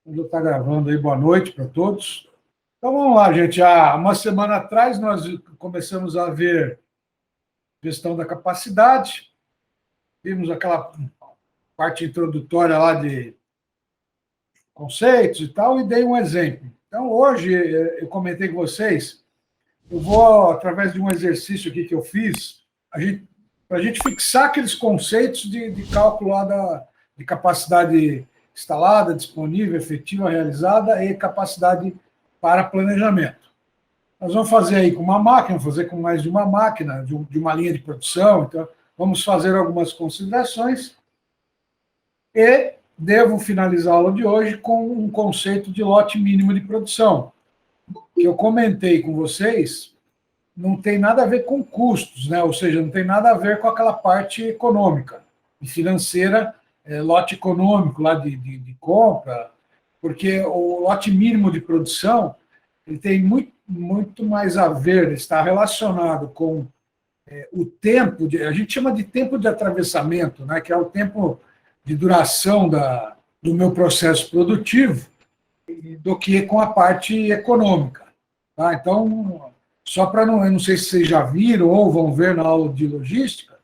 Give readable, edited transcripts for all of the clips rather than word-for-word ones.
Já está gravando aí, boa noite para todos. Então vamos lá, gente. Há uma semana atrás nós começamos a ver gestão da capacidade, vimos aquela parte introdutória lá de conceitos e tal, e dei um exemplo. Então hoje eu comentei com vocês, eu vou, através de um exercício aqui que eu fiz, para a gente fixar aqueles conceitos de cálculo lá de capacidade instalada, disponível, efetiva, realizada e capacidade para planejamento. Nós vamos fazer aí com uma máquina, vamos fazer com mais de uma máquina, de uma linha de produção, então vamos fazer algumas considerações e devo finalizar a aula de hoje com um conceito de lote mínimo de produção, que eu comentei com vocês, não tem nada a ver com custos, né? Ou seja, não tem nada a ver com aquela parte econômica e financeira, lote econômico lá de compra, porque o lote mínimo de produção ele tem muito mais a ver, está relacionado com o tempo, a gente chama de tempo de atravessamento, né? Que é o tempo de duração do meu processo produtivo, do que com a parte econômica. Tá? Então, só para não, eu não sei se vocês já viram ou vão ver na aula de logística,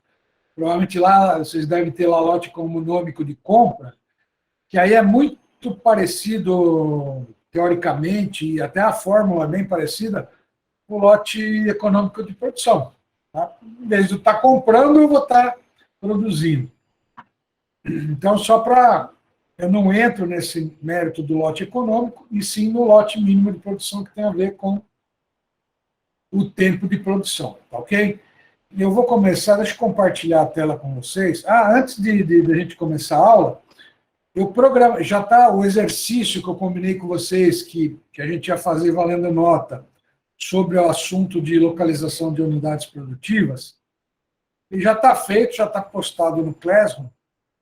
provavelmente lá vocês devem ter lá lote econômico de compra, que aí é muito parecido, teoricamente, e até a fórmula é bem parecida, com o lote econômico de produção. Tá? Em vez de eu estar comprando, eu vou estar produzindo. Então, só para... Eu não entro nesse mérito do lote econômico, e sim no lote mínimo de produção, que tem a ver com o tempo de produção, tá ok? Eu vou começar, deixa eu compartilhar a tela com vocês. Antes de a gente começar a aula, eu programa, já está o exercício que eu combinei com vocês, que a gente ia fazer valendo nota, sobre o assunto de localização de unidades produtivas, e já está feito, já está postado no Classroom,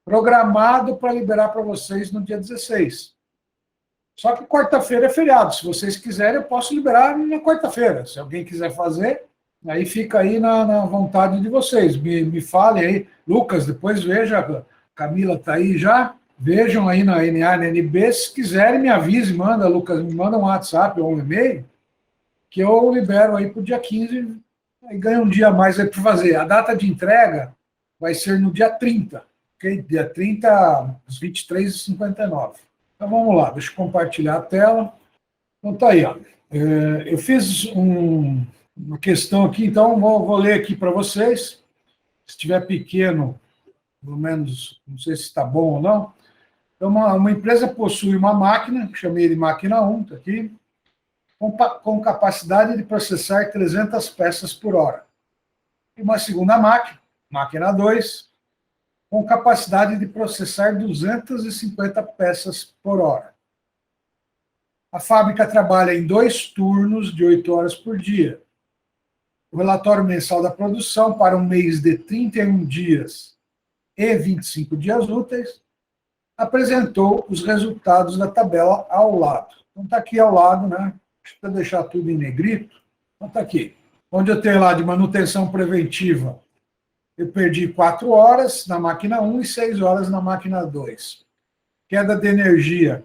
programado para liberar para vocês no dia 16. Só que quarta-feira é feriado. Se vocês quiserem, eu posso liberar na quarta-feira. Se alguém quiser fazer, aí fica aí na vontade de vocês. Me falem aí. Lucas, depois veja, a Camila está aí já. Vejam aí na NANB. Se quiserem, me avise, manda, Lucas, me manda um WhatsApp ou um e-mail, que eu libero aí para o dia 15, e ganho um dia a mais aí para fazer. A data de entrega vai ser no dia 30, ok? Dia 30, às 23h59. Então vamos lá, deixa eu compartilhar a tela. Então tá aí, ó. Eu fiz uma questão aqui, então vou ler aqui para vocês. Se estiver pequeno, pelo menos, não sei se está bom ou não. Então, uma empresa possui uma máquina, chamei de máquina 1, está aqui, com capacidade de processar 300 peças por hora. E uma segunda máquina, máquina 2, com capacidade de processar 250 peças por hora. A fábrica trabalha em 2 turnos de 8 horas por dia. O relatório mensal da produção para um mês de 31 dias e 25 dias úteis apresentou os resultados da tabela ao lado. Então está aqui ao lado, né? Deixa eu deixar tudo em negrito. Então está aqui. Onde eu tenho lá de manutenção preventiva, eu perdi 4 horas na máquina 1 e 6 horas na máquina 2. Queda de energia,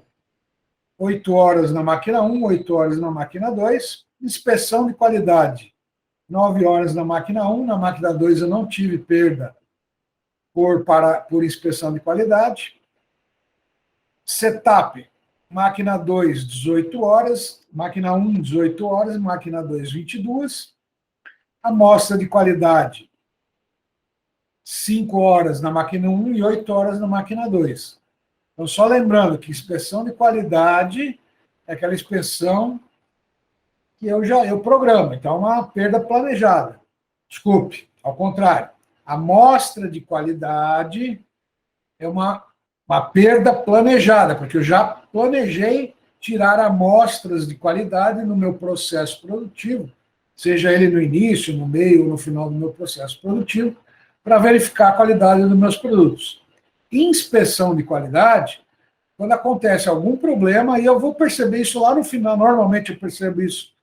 8 horas na máquina 1, 8 horas na máquina 2. Inspeção de qualidade, 9 horas na máquina 1, na máquina 2 eu não tive perda por inspeção de qualidade. Setup, máquina 2, 18 horas, máquina 1, 18 horas, máquina 2, 22. Amostra de qualidade, 5 horas na máquina 1 e 8 horas na máquina 2. Então, só lembrando que inspeção de qualidade é aquela inspeção que eu programo, então é uma perda planejada. Desculpe, ao contrário. Amostra de qualidade é uma perda planejada, porque eu já planejei tirar amostras de qualidade no meu processo produtivo, seja ele no início, no meio ou no final do meu processo produtivo, para verificar a qualidade dos meus produtos. Inspeção de qualidade, quando acontece algum problema, e eu vou perceber isso lá no final, normalmente eu percebo isso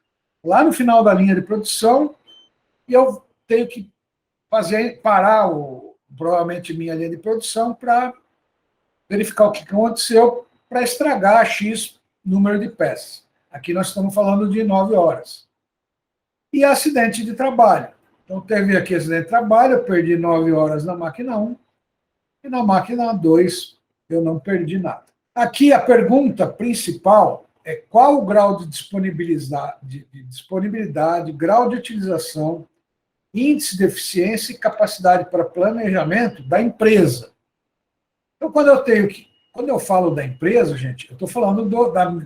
lá no final da linha de produção, e eu tenho que parar provavelmente minha linha de produção para verificar o que aconteceu, para estragar X número de peças. Aqui nós estamos falando de 9 horas. E acidente de trabalho. Então, teve aqui acidente de trabalho, eu perdi 9 horas na máquina 1, e na máquina 2 eu não perdi nada. Aqui a pergunta principal é qual o grau de disponibilidade, grau de utilização, índice de eficiência e capacidade para planejamento da empresa. Então, quando eu falo da empresa, gente, eu estou falando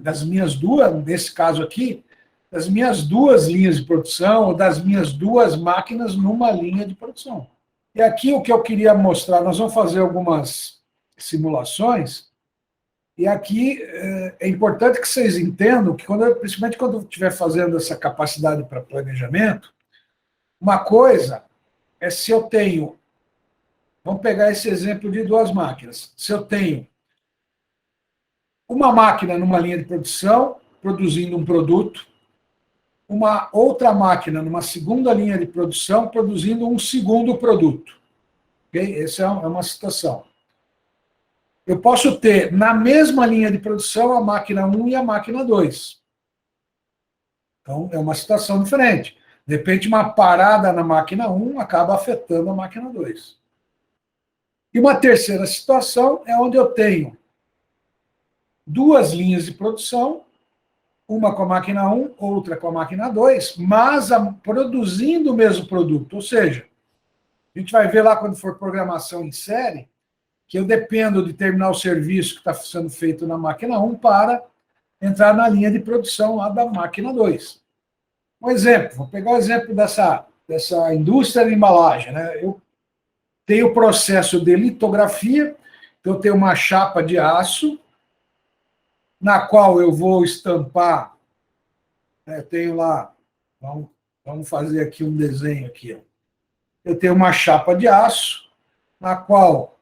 das minhas duas, nesse caso aqui, das minhas duas linhas de produção, ou das minhas duas máquinas numa linha de produção. E aqui o que eu queria mostrar, nós vamos fazer algumas simulações, e aqui é importante que vocês entendam que, principalmente quando eu estiver fazendo essa capacidade para planejamento, uma coisa é se eu tenho, vamos pegar esse exemplo de duas máquinas, se eu tenho uma máquina numa linha de produção, produzindo um produto, uma outra máquina numa segunda linha de produção, produzindo um segundo produto. Okay? Essa é uma situação. Eu posso ter, na mesma linha de produção, a máquina 1 e a máquina 2. Então, é uma situação diferente. De repente, uma parada na máquina 1 acaba afetando a máquina 2. E uma terceira situação é onde eu tenho duas linhas de produção, uma com a máquina 1, outra com a máquina 2, mas produzindo o mesmo produto. Ou seja, a gente vai ver lá quando for programação em série, que eu dependo de terminar o serviço que está sendo feito na máquina 1 para entrar na linha de produção lá da máquina 2. Um exemplo, vou pegar o exemplo dessa indústria de embalagem. Né? Eu tenho o processo de litografia, então eu tenho uma chapa de aço, na qual eu vou estampar, eu tenho lá, vamos fazer aqui um desenho aqui. Ó. Eu tenho uma chapa de aço, na qual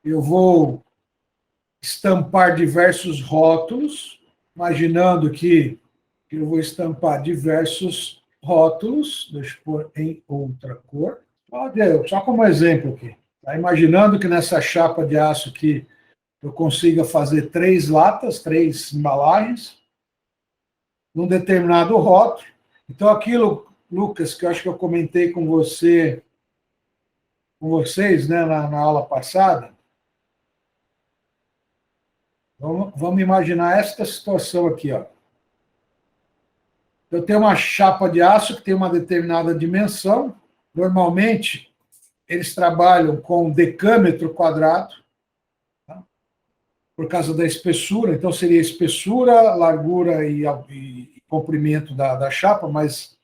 eu vou estampar diversos rótulos, imaginando que eu vou estampar diversos rótulos, deixa eu pôr em outra cor, só como exemplo aqui. Tá? Imaginando que nessa chapa de aço aqui eu consiga fazer 3 latas, 3 embalagens, num determinado rótulo. Então, aquilo, Lucas, que eu acho que eu comentei com vocês, né, na aula passada, vamos imaginar esta situação aqui. Ó. Eu tenho uma chapa de aço que tem uma determinada dimensão. Normalmente, eles trabalham com decâmetro quadrado, por causa da espessura, então seria espessura, largura e comprimento da chapa, mas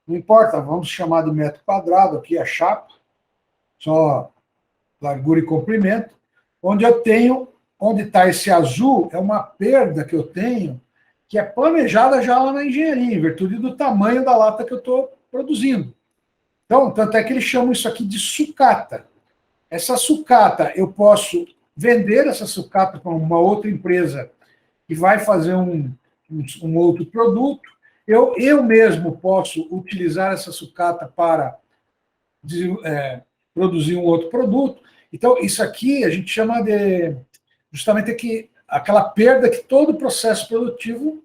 não importa, vamos chamar de metro quadrado aqui a chapa, só largura e comprimento, onde está esse azul, é uma perda que eu tenho, que é planejada já lá na engenharia, em virtude do tamanho da lata que eu estou produzindo. Então, tanto é que eles chamam isso aqui de sucata. Essa sucata, eu posso vender essa sucata para uma outra empresa que vai fazer um outro produto. Eu mesmo posso utilizar essa sucata para produzir um outro produto. Então, isso aqui a gente chama de justamente aquela perda que todo processo produtivo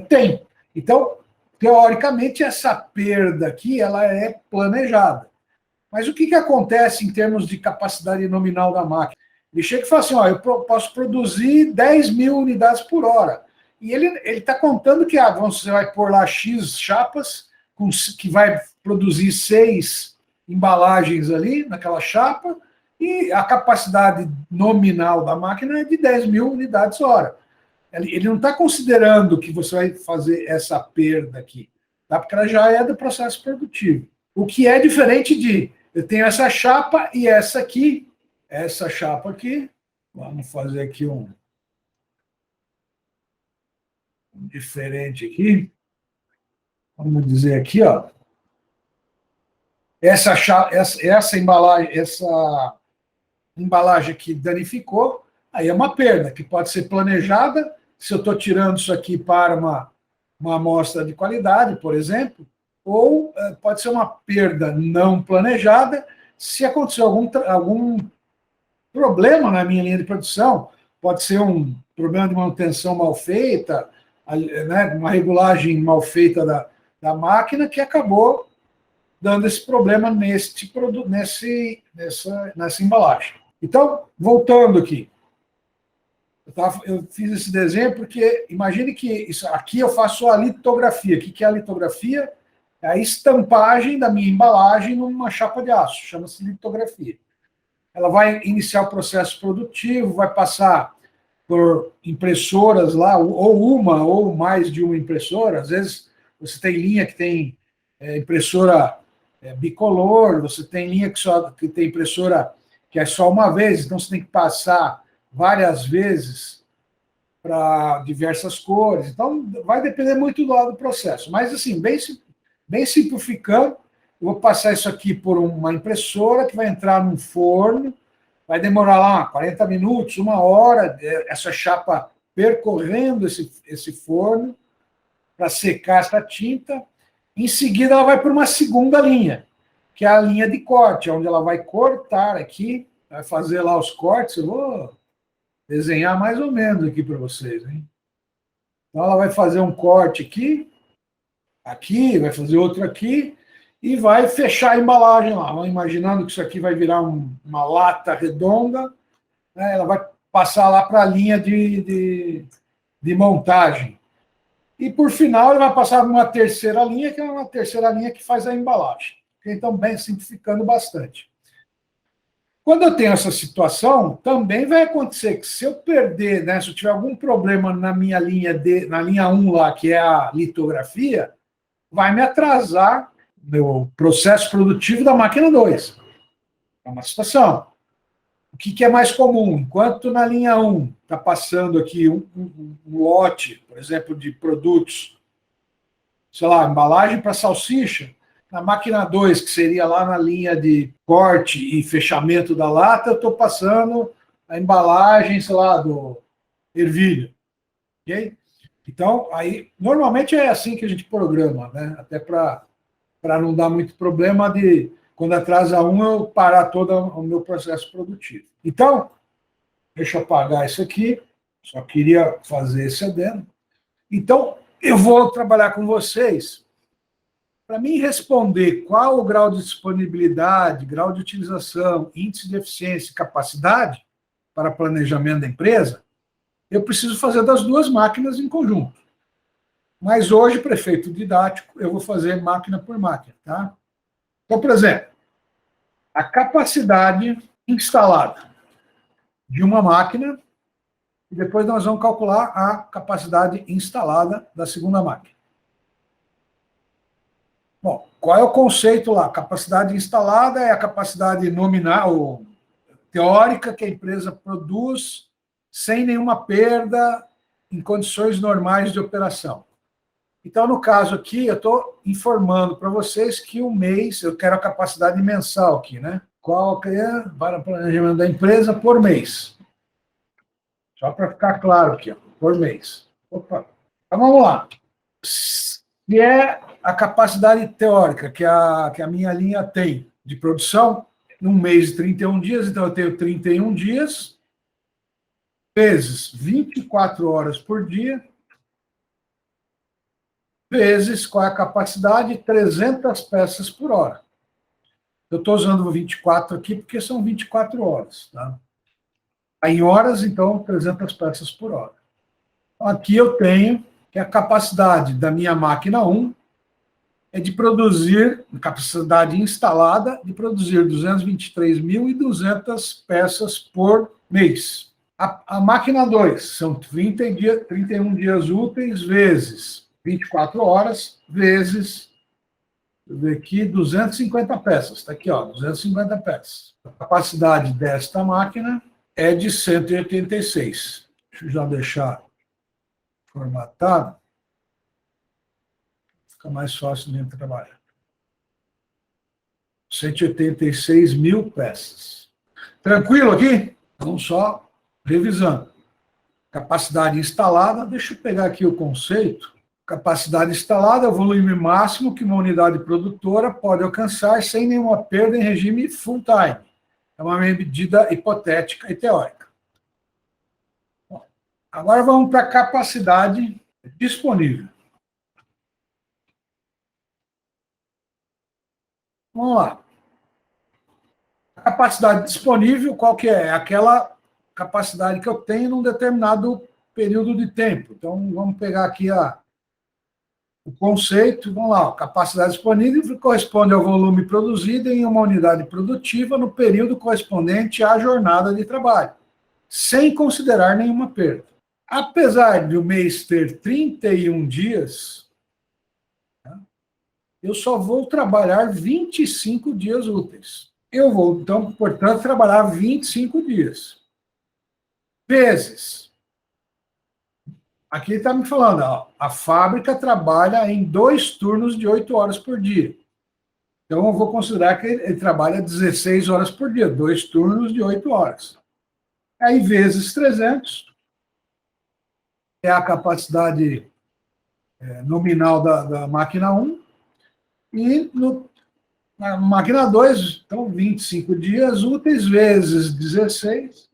tem. Então, teoricamente, essa perda aqui ela é planejada. Mas o que acontece em termos de capacidade nominal da máquina? Ele chega e fala assim, eu posso produzir 10 mil unidades por hora. E ele está contando que você vai pôr lá X chapas, que vai produzir 6 embalagens ali naquela chapa, e a capacidade nominal da máquina é de 10 mil unidades por hora. Ele não está considerando que você vai fazer essa perda aqui, tá? Porque ela já é do processo produtivo. O que é diferente eu tenho essa chapa e essa chapa aqui, vamos fazer aqui um diferente aqui, vamos dizer aqui, ó, essa embalagem aqui danificou, aí é uma perda que pode ser planejada, se eu estou tirando isso aqui para uma amostra de qualidade, por exemplo, ou pode ser uma perda não planejada se acontecer algum problema na minha linha de produção, pode ser um problema de manutenção mal feita, né, uma regulagem mal feita da máquina que acabou dando esse problema nessa embalagem. Então, voltando aqui, eu fiz esse desenho porque imagine que isso, aqui eu faço a litografia. O que é a litografia? É a estampagem da minha embalagem numa chapa de aço, chama-se litografia. Ela vai iniciar o processo produtivo, vai passar por impressoras lá, ou uma ou mais de uma impressora. Às vezes você tem linha que tem impressora bicolor, você tem linha que tem impressora que é só uma vez, então você tem que passar várias vezes para diversas cores. Então, vai depender muito do lado do processo. Mas, assim, bem simplificando, eu vou passar isso aqui por uma impressora que vai entrar num forno, vai demorar lá 40 minutos, 1 hora, essa chapa percorrendo esse forno para secar essa tinta. Em seguida, ela vai para uma segunda linha, que é a linha de corte, onde ela vai cortar aqui, vai fazer lá os cortes. Eu vou desenhar mais ou menos aqui para vocês, hein? Então, ela vai fazer um corte aqui, vai fazer outro aqui, e vai fechar a embalagem lá. Vamos imaginando que isso aqui vai virar uma lata redonda, né? Ela vai passar lá para a linha de montagem. E, por final, ele vai passar numa terceira linha, que é uma terceira linha que faz a embalagem. Então, bem, simplificando bastante. Quando eu tenho essa situação, também vai acontecer que se eu perder, né, se eu tiver algum problema na minha na linha 1 lá, que é a litografia, vai me atrasar meu processo produtivo da máquina 2. É uma situação. O que é mais comum? Enquanto na linha 1 está passando aqui um lote, por exemplo, de produtos, sei lá, embalagem para salsicha, na máquina 2, que seria lá na linha de corte e fechamento da lata, eu estou passando a embalagem, sei lá, do ervilha. Ok? Então, aí, normalmente é assim que a gente programa, né? Até para não dar muito problema de, quando atrasa eu parar todo o meu processo produtivo. Então, deixa eu apagar isso aqui, só queria fazer esse adendo. Então, eu vou trabalhar com vocês. Para mim responder qual o grau de disponibilidade, grau de utilização, índice de eficiência e capacidade para planejamento da empresa, eu preciso fazer das duas máquinas em conjunto. Mas hoje, para efeito didático, eu vou fazer máquina por máquina. Tá? Então, por exemplo, a capacidade instalada de uma máquina, e depois nós vamos calcular a capacidade instalada da segunda máquina. Bom, qual é o conceito lá? Capacidade instalada é a capacidade nominal, teórica, que a empresa produz sem nenhuma perda em condições normais de operação. Então, no caso aqui, eu estou informando para vocês que o mês, eu quero a capacidade mensal aqui, né? Qual que é para o planejamento da empresa por mês? Só para ficar claro aqui, ó, por mês. Opa. Então, vamos lá. Que é a capacidade teórica que a minha linha tem de produção, num mês de 31 dias, então eu tenho 31 dias, vezes 24 horas por dia, vezes qual é a capacidade? 300 peças por hora. Eu estou usando 24 aqui porque são 24 horas. Tá? Em horas, então, 300 peças por hora. Aqui eu tenho que a capacidade da minha máquina 1 é de produzir, capacidade instalada, de produzir 223.200 peças por mês. A máquina 2 são 31 dias úteis, vezes 24 horas, vezes, deixa eu ver aqui, 250 peças. Está aqui, ó, 250 peças. A capacidade desta máquina é de 186. Deixa eu já deixar formatado. Fica mais fácil de gente trabalhar. 186 mil peças. Tranquilo aqui? Vamos só revisando. Capacidade instalada, deixa eu pegar aqui o conceito. Capacidade instalada é o volume máximo que uma unidade produtora pode alcançar sem nenhuma perda em regime full time. É uma medida hipotética e teórica. Agora vamos para a capacidade disponível. Vamos lá. A capacidade disponível, qual que é? É aquela capacidade que eu tenho num determinado período de tempo. Então, vamos pegar aqui o conceito. Vamos lá. Capacidade disponível corresponde ao volume produzido em uma unidade produtiva no período correspondente à jornada de trabalho, sem considerar nenhuma perda. Apesar de o mês ter 31 dias, eu só vou trabalhar 25 dias úteis. Eu vou, então, portanto, trabalhar 25 dias. Vezes. Aqui está me falando, ó, a fábrica trabalha em 2 turnos de 8 horas por dia. Então, eu vou considerar que ele trabalha 16 horas por dia, 2 turnos de 8 horas. Aí, vezes 300, é a capacidade nominal da máquina 1, e na máquina 2, então, 25 dias úteis, vezes 16,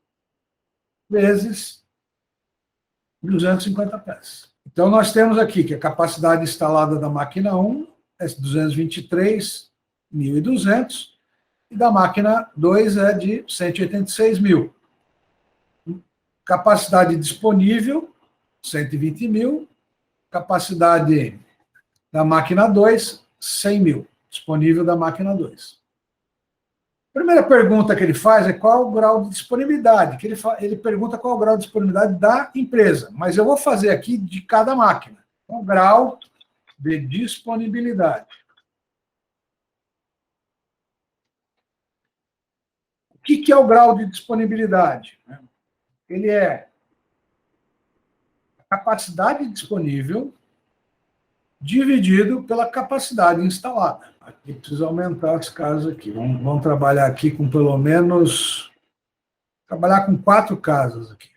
vezes 250 peças. Então, nós temos aqui que a capacidade instalada da máquina 1 é 223.200 e da máquina 2 é de 186.000. Capacidade disponível, 120.000. Capacidade da máquina 2, 100.000. Disponível da máquina 2. A primeira pergunta que ele faz é qual o grau de disponibilidade. Ele pergunta qual o grau de disponibilidade da empresa, mas eu vou fazer aqui de cada máquina. Então, grau de disponibilidade. O que é o grau de disponibilidade? Ele é a capacidade disponível dividido pela capacidade instalada. Aqui precisa aumentar as casas aqui. Vamos trabalhar aqui com pelo menos... Trabalhar com 4 casas aqui.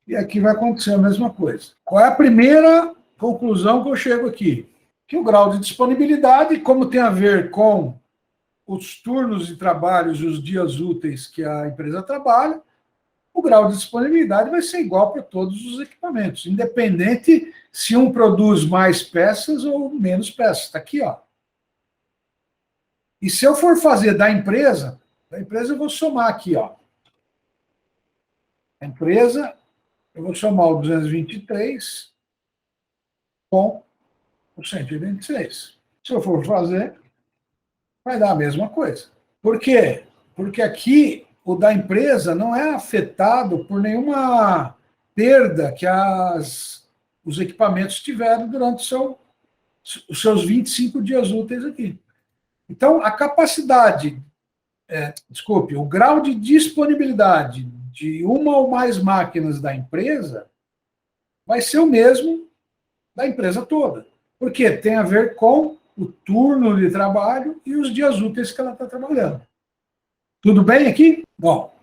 E aqui vai acontecer a mesma coisa. Qual é a primeira conclusão que eu chego aqui? Que o grau de disponibilidade, como tem a ver com os turnos de trabalho e os dias úteis que a empresa trabalha, o grau de disponibilidade vai ser igual para todos os equipamentos, independente se um produz mais peças ou menos peças. Está aqui, ó. E se eu for fazer da empresa eu vou somar aqui, ó. A empresa, eu vou somar o 223 com o 126. Se eu for fazer, vai dar a mesma coisa. Por quê? Porque aqui o da empresa não é afetado por nenhuma perda que os equipamentos tiveram durante os seus 25 dias úteis aqui. Então, a capacidade, o grau de disponibilidade de uma ou mais máquinas da empresa vai ser o mesmo da empresa toda. Porque tem a ver com o turno de trabalho e os dias úteis que ela está trabalhando. Tudo bem aqui? Bom,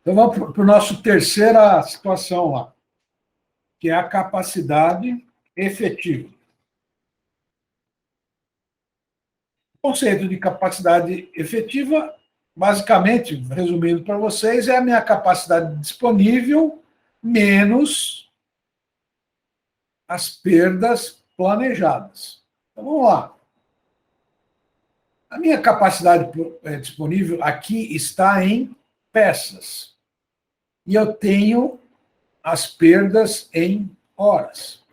então vamos para a nossa terceira situação lá, que é a capacidade efetiva. O conceito de capacidade efetiva, basicamente, resumindo para vocês, é a minha capacidade disponível menos as perdas planejadas. Então, vamos lá. A minha capacidade disponível aqui está em peças. E eu tenho as perdas em horas.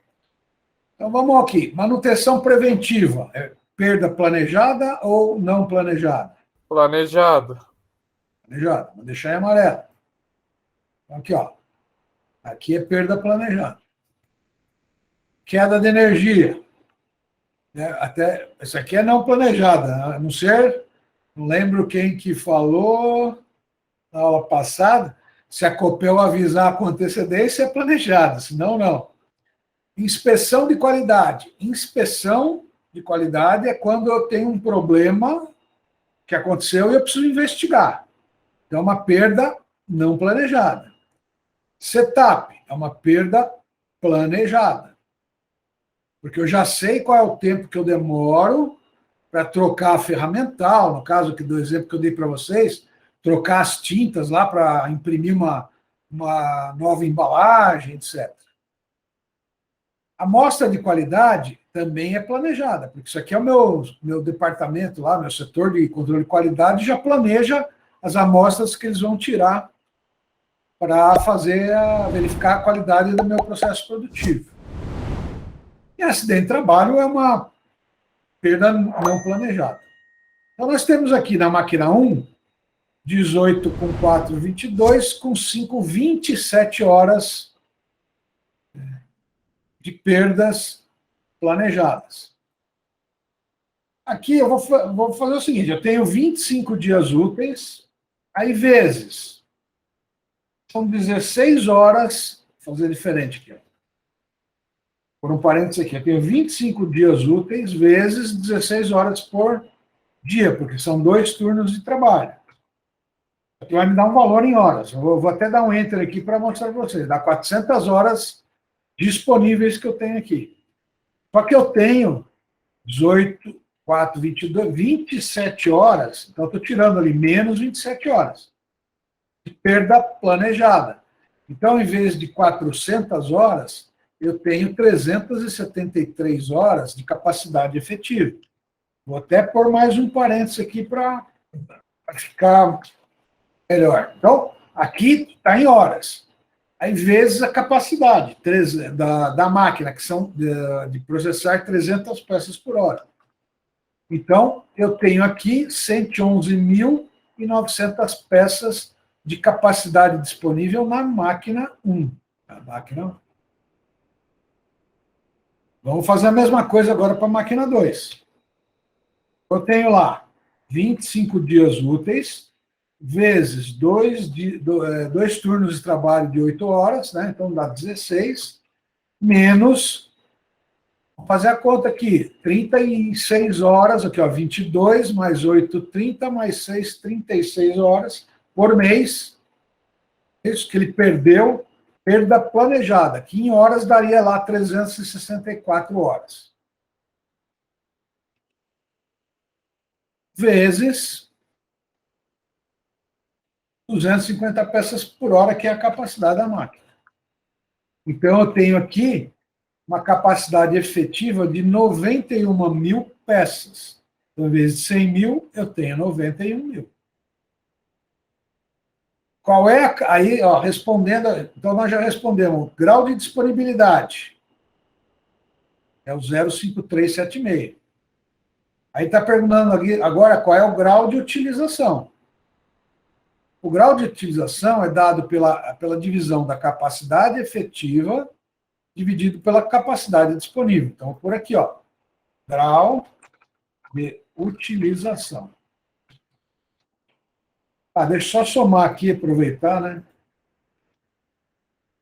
Então, vamos aqui. Manutenção preventiva. Perda planejada ou não planejada? Planejado. Planejada. Vou deixar em amarelo. Aqui, ó. Aqui é perda planejada. Queda de energia. Até, isso aqui é não planejada, a não ser, não lembro quem que falou na aula passada, se a Copel avisar com antecedência é planejada, senão não. Inspeção de qualidade. Inspeção de qualidade é quando eu tenho um problema que aconteceu e eu preciso investigar. Então, é uma perda não planejada. Setup é uma perda planejada. Porque eu já sei qual é o tempo que eu demoro para trocar a ferramental, no caso do exemplo que eu dei para vocês, trocar as tintas lá para imprimir uma nova embalagem, etc. A amostra de qualidade também é planejada, porque isso aqui é o meu departamento lá, meu setor de controle de qualidade já planeja as amostras que eles vão tirar para verificar a qualidade do meu processo produtivo. E acidente de trabalho é uma perda não planejada. Então, nós temos aqui na máquina 1, 18 com 4, 22, com 5, 27 horas de perdas planejadas. Aqui eu vou fazer o seguinte, eu tenho 25 dias úteis, aí vezes, são 16 horas, vou fazer diferente aqui, por um parênteses aqui, eu tenho 25 dias úteis vezes 16 horas por dia, porque são 2 turnos de trabalho. Aqui vai me dar um valor em horas, eu vou até dar um enter aqui para mostrar para vocês, dá 400 horas disponíveis que eu tenho aqui. Só que eu tenho 18, 4, 22, 27 horas, então eu estou tirando ali menos 27 horas de perda planejada. Então, em vez de 400 horas, eu tenho 373 horas de capacidade efetiva. Vou até pôr mais um parênteses aqui para ficar melhor. Então, aqui está em horas. Aí, vezes a capacidade da máquina, que são de processar 300 peças por hora. Então, eu tenho aqui 111.900 peças de capacidade disponível na máquina 1. A máquina 1. Vamos fazer a mesma coisa agora para a máquina 2. Eu tenho lá 25 dias úteis, vezes 2 turnos de trabalho de 8 horas, né? Então dá 16, menos, vamos fazer a conta aqui, 36 horas, aqui ó, 22 mais 8, 30, mais 6, 36 horas por mês, isso que ele perdeu, perda planejada, que em horas daria lá 364 horas. Vezes 250 peças por hora, que é a capacidade da máquina. Então, eu tenho aqui uma capacidade efetiva de 91 mil peças. Então, em vez de 100 mil, eu tenho 91 mil. Qual é aí, ó, respondendo, então nós já respondemos, grau de disponibilidade é o 05376. Aí está perguntando agora qual é o grau de utilização. O grau de utilização é dado pela divisão da capacidade efetiva dividido pela capacidade disponível. Então, por aqui, ó, grau de utilização. Deixa eu só somar aqui, aproveitar, né?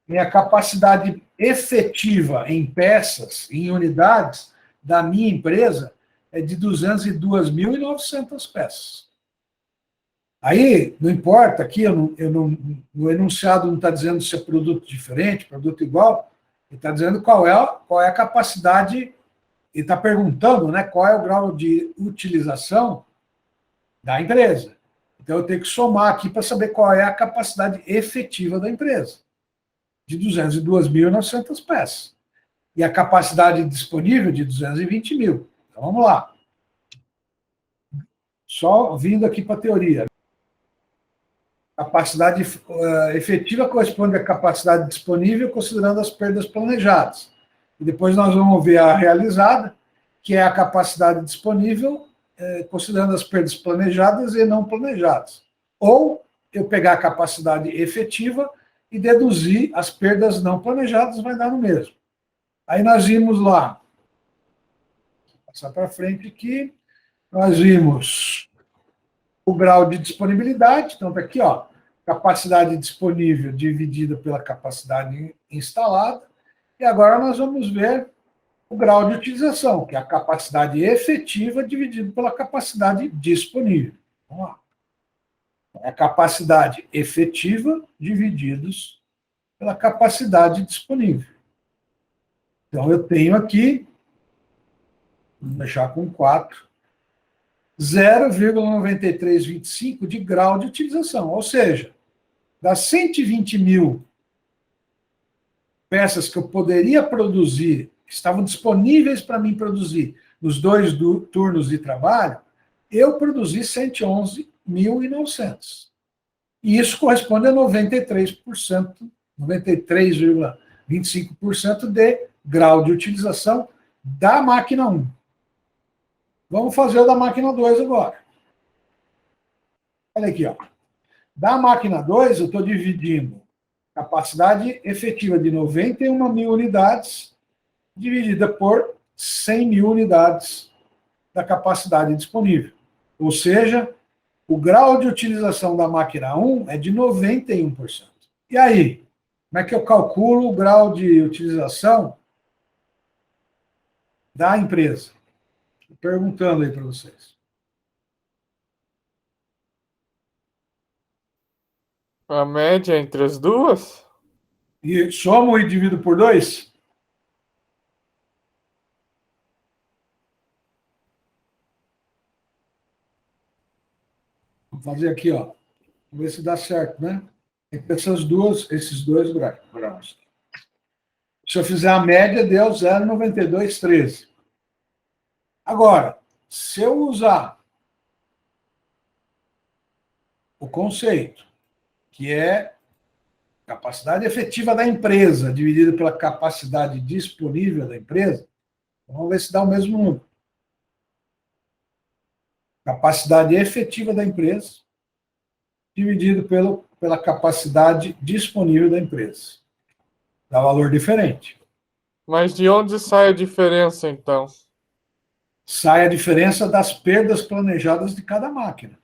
Minha capacidade efetiva em peças, em unidades, da minha empresa é de 202.900 peças. Aí, não importa, aqui no enunciado não está dizendo se é produto diferente, produto igual, ele está dizendo qual é a capacidade, ele está perguntando, né, qual é o grau de utilização da empresa. Então, eu tenho que somar aqui para saber qual é a capacidade efetiva da empresa, de 202.900 peças. E a capacidade disponível de 220 mil. Então, vamos lá. Só vindo aqui para a teoria. Capacidade efetiva corresponde à capacidade disponível, considerando as perdas planejadas. E depois nós vamos ver a realizada, que é a capacidade disponível, considerando as perdas planejadas e não planejadas. Ou eu pegar a capacidade efetiva e deduzir as perdas não planejadas, vai dar no mesmo. Aí nós vimos lá, vou passar para frente aqui, nós vimos o grau de disponibilidade, então está aqui, ó, capacidade disponível dividida pela capacidade instalada, e agora nós vamos ver o grau de utilização, que é a capacidade efetiva dividido pela capacidade disponível. Vamos lá. É a capacidade efetiva divididos pela capacidade disponível. Então, eu tenho aqui, vou deixar com 4, 0,9325 de grau de utilização, ou seja, Das 120 mil peças que eu poderia produzir, que estavam disponíveis para mim produzir nos 2 turnos de trabalho, eu produzi 111.900. E isso corresponde a 93%, 93,25% de grau de utilização da máquina 1. Vamos fazer o da máquina 2 agora. Olha aqui, ó. Da máquina 2, eu estou dividindo capacidade efetiva de 91 mil unidades, dividida por 100 mil unidades da capacidade disponível. Ou seja, o grau de utilização da máquina 1 é de 91%. E aí, como é que eu calculo o grau de utilização da empresa? Estou perguntando aí para vocês. A média entre as duas? E somo e divido por 2? Vou fazer aqui, ó. Vamos ver se dá certo, né? Entre esses dois graus. Se eu fizer a média, deu 0,9213. Agora, se eu usar o conceito, que é capacidade efetiva da empresa, dividida pela capacidade disponível da empresa, vamos ver se dá o mesmo número. Capacidade efetiva da empresa, dividido pela capacidade disponível da empresa. Dá valor diferente. Mas de onde sai a diferença, então? Sai a diferença das perdas planejadas de cada máquina.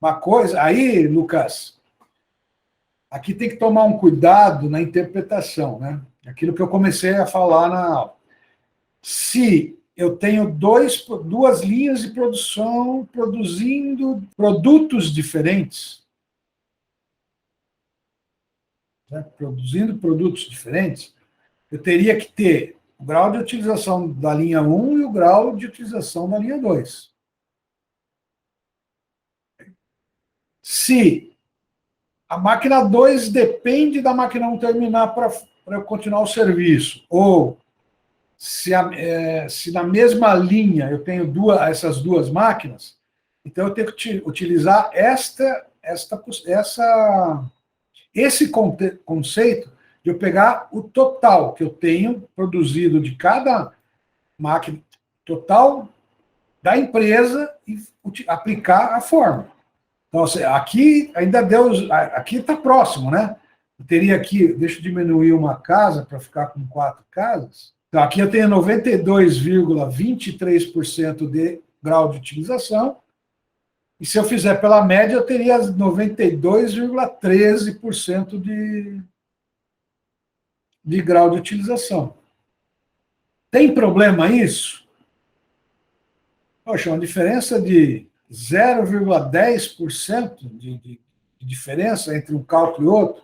Uma coisa, aí, Lucas, aqui tem que tomar um cuidado na interpretação, né? Aquilo que eu comecei a falar na aula. Se eu tenho duas linhas de produção produzindo produtos diferentes, né? Produzindo produtos diferentes, eu teria que ter o grau de utilização da linha 1 e o grau de utilização da linha 2. Se a máquina 2 depende da máquina 1 terminar para eu continuar o serviço, ou se na mesma linha eu tenho essas duas máquinas, então eu tenho que utilizar esse conceito de eu pegar o total que eu tenho produzido de cada máquina, total da empresa, e aplicar a fórmula. Então, aqui ainda aqui está próximo, né? Eu teria aqui, deixa eu diminuir uma casa para ficar com 4 casas. Então, aqui eu tenho 92,23% de grau de utilização, e se eu fizer pela média, eu teria 92,13% de grau de utilização. Tem problema isso? Poxa, uma diferença de 0,10% de diferença entre um cálculo e outro,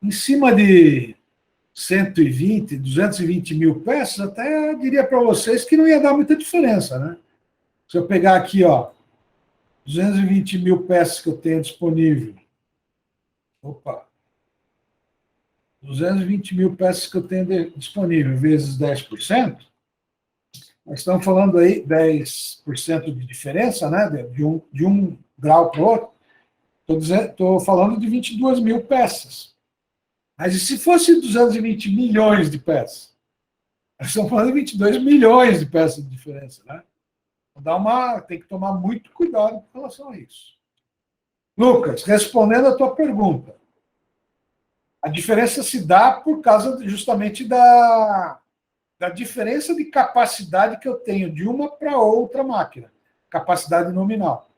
em cima de 120, 220 mil peças, até diria para vocês que não ia dar muita diferença, né? Se eu pegar aqui, ó, 220 mil peças que eu tenho disponível, 220 mil peças que eu tenho disponível, vezes 10%, nós estamos falando aí 10% de diferença, né? De um grau para o outro. Estou falando de 22 mil peças. Mas e se fosse 220 milhões de peças? Nós estamos falando de 22 milhões de peças de diferença, né? Tem que tomar muito cuidado com relação a isso. Lucas, respondendo a tua pergunta, a diferença se dá por causa justamente da diferença de capacidade que eu tenho de uma para outra máquina, capacidade nominal.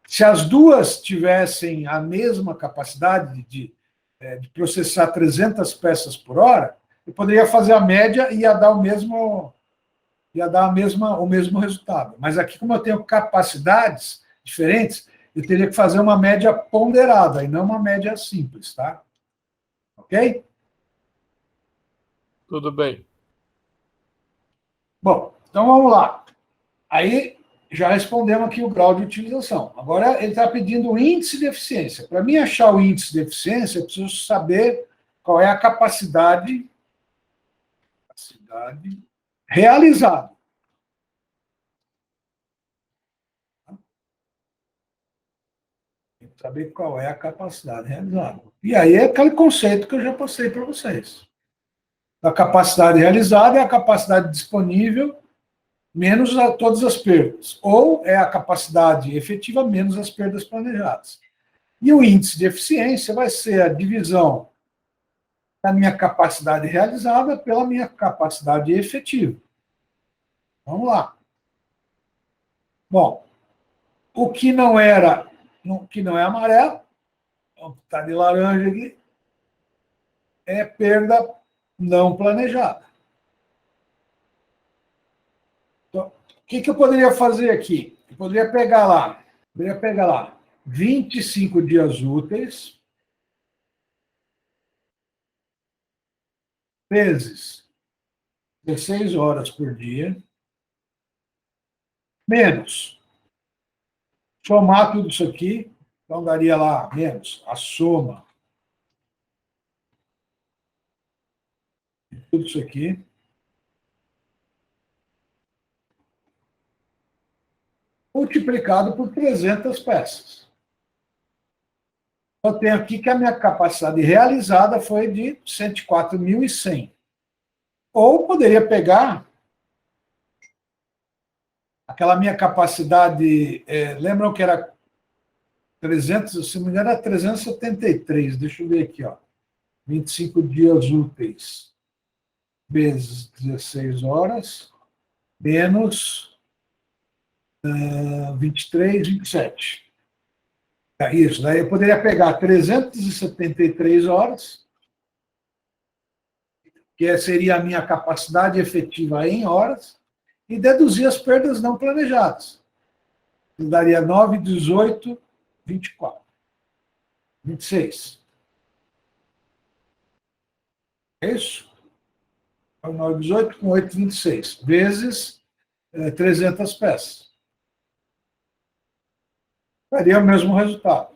Se as duas tivessem a mesma capacidade de processar 300 peças por hora, eu poderia fazer a média e ia dar o mesmo resultado. Mas aqui, como eu tenho capacidades diferentes, eu teria que fazer uma média ponderada e não uma média simples, tá? Ok? Tudo bem. Bom, então vamos lá. Aí já respondemos aqui o grau de utilização. Agora, ele está pedindo o índice de eficiência. Para mim achar o índice de eficiência, eu preciso saber qual é a capacidade realizada. Tem que saber qual é a capacidade realizada. E aí é aquele conceito que eu já passei para vocês. A capacidade realizada é a capacidade disponível menos todas as perdas. Ou é a capacidade efetiva menos as perdas planejadas. E o índice de eficiência vai ser a divisão da minha capacidade realizada pela minha capacidade efetiva. Vamos lá. Bom, o que não é amarelo, está de laranja aqui, é perda não planejada. Então, o que eu poderia fazer aqui? Eu poderia pegar lá 25 dias úteis vezes 16 horas por dia, menos somar tudo isso aqui, então daria lá menos a soma de tudo isso aqui, multiplicado por 300 peças. Eu tenho aqui que a minha capacidade realizada foi de 104.100. Ou poderia pegar aquela minha capacidade, lembram que era 300, se não me engano, era 373, deixa eu ver aqui, ó, 25 dias úteis vezes 16 horas, menos 23, 27. É isso, daí eu poderia pegar 373 horas, que seria a minha capacidade efetiva em horas, e deduzir as perdas não planejadas. Eu daria 9, 18, 24, 26. É isso? 9, 18 com 8, 26. Vezes 300 peças. Daria o mesmo resultado.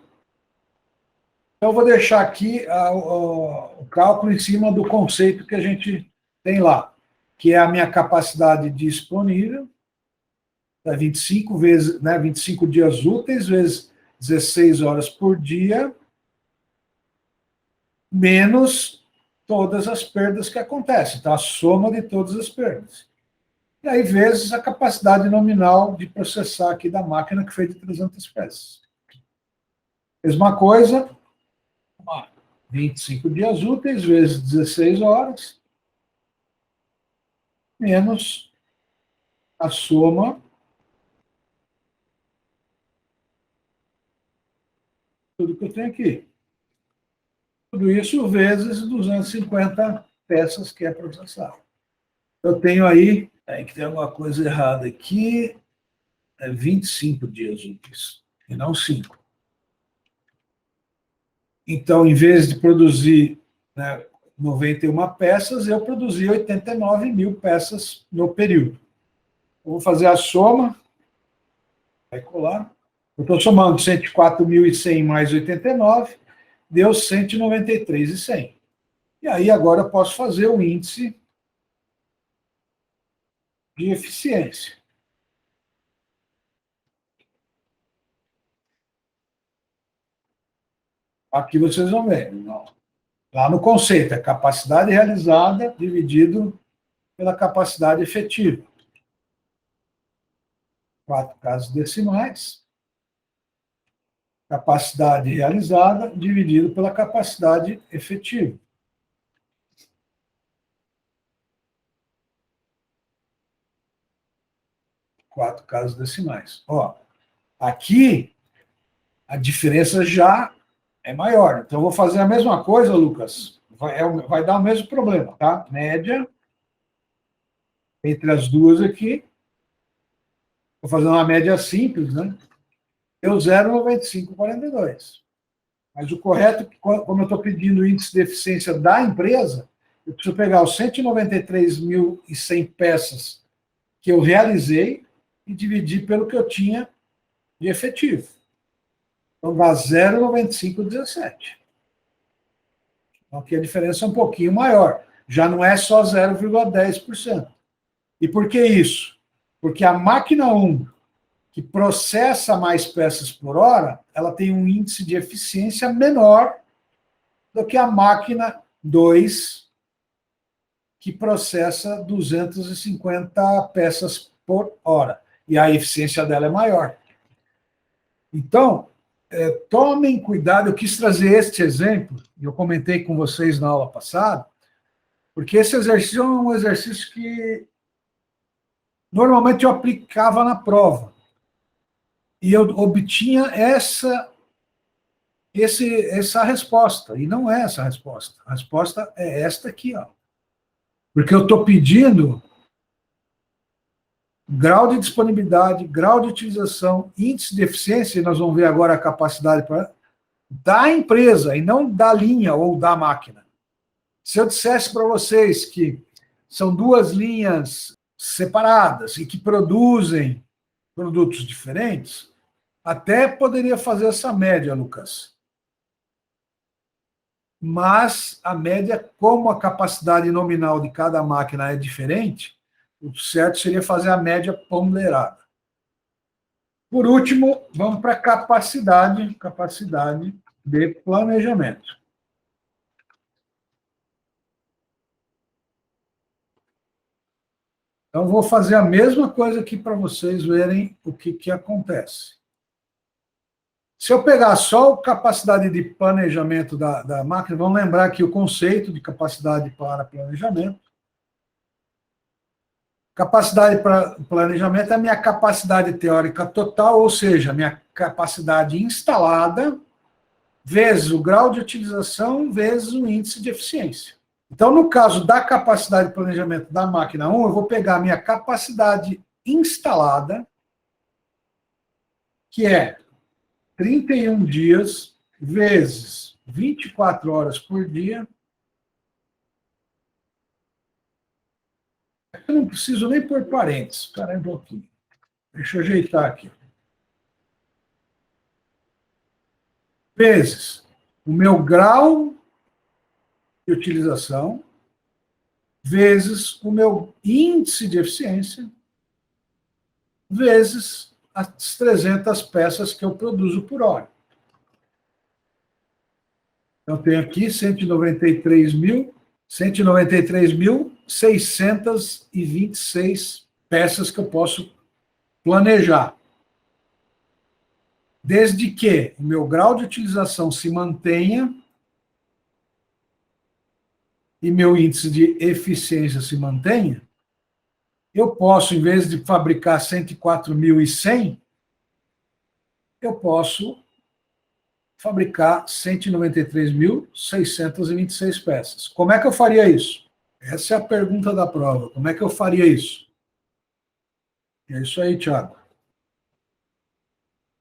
Então, eu vou deixar aqui o cálculo em cima do conceito que a gente tem lá, que é a minha capacidade disponível, 25 vezes, 25 dias úteis, vezes 16 horas por dia, menos todas as perdas que acontecem, então a soma de todas as perdas. E aí, vezes a capacidade nominal de processar aqui da máquina, que foi de 300 peças. Mesma coisa, 25 dias úteis, vezes 16 horas, menos a soma tudo que eu tenho aqui. Tudo isso vezes 250 peças que é processado. Eu tenho aí que tem alguma coisa errada aqui, 25 dias úteis, e não 5. Então, em vez de produzir 91 peças, eu produzi 89.000 peças no período. Eu vou fazer a soma, vai colar. Eu estou somando 104.100 mais 89, deu 193.100. E aí, agora eu posso fazer o índice de eficiência. Aqui vocês vão ver. Lá no conceito, é capacidade realizada dividido pela capacidade efetiva. 4 casas decimais. Capacidade realizada dividido pela capacidade efetiva. Quatro casas decimais. Ó, aqui, a diferença já é maior. Então, eu vou fazer a mesma coisa, Lucas. Vai dar o mesmo problema, tá? Média entre as duas aqui. Vou fazer uma média simples, né? Deu 0,9542. Mas o correto, como eu estou pedindo o índice de eficiência da empresa, eu preciso pegar os 193.100 peças que eu realizei, e dividir pelo que eu tinha de efetivo. Então dá 0,9517. Então aqui a diferença é um pouquinho maior. Já não é só 0,10%. E por que isso? Porque a máquina 1, que processa mais peças por hora, ela tem um índice de eficiência menor do que a máquina 2, que processa 250 peças por hora. E a eficiência dela é maior. Então, tomem cuidado. Eu quis trazer este exemplo, e eu comentei com vocês na aula passada, porque esse exercício é um exercício que normalmente eu aplicava na prova. E eu obtinha essa resposta. E não é essa a resposta. A resposta é esta aqui, ó. Porque eu estou pedindo grau de disponibilidade, grau de utilização, índice de eficiência, e nós vamos ver agora a capacidade da empresa, e não da linha ou da máquina. Se eu dissesse para vocês que são duas linhas separadas e que produzem produtos diferentes, até poderia fazer essa média, Lucas. Mas a média, como a capacidade nominal de cada máquina é diferente, o certo seria fazer a média ponderada. Por último, vamos para a capacidade de planejamento. Então, vou fazer a mesma coisa aqui para vocês verem o que acontece. Se eu pegar só a capacidade de planejamento da máquina, vamos lembrar aqui o conceito de capacidade para planejamento. Capacidade para planejamento é a minha capacidade teórica total, ou seja, a minha capacidade instalada, vezes o grau de utilização, vezes o índice de eficiência. Então, no caso da capacidade de planejamento da máquina 1, eu vou pegar a minha capacidade instalada, que é 31 dias vezes 24 horas por dia. Eu não preciso nem pôr parênteses. Espera aí um pouquinho. Deixa eu ajeitar aqui. Vezes o meu grau de utilização, vezes o meu índice de eficiência, vezes as 300 peças que eu produzo por hora. Então, tenho aqui 193.626 peças que eu posso planejar. Desde que o meu grau de utilização se mantenha e meu índice de eficiência se mantenha, eu posso, em vez de fabricar 104.100, eu posso fabricar 193.626 peças. Como é que eu faria isso? Essa é a pergunta da prova. Como é que eu faria isso? É isso aí, Thiago.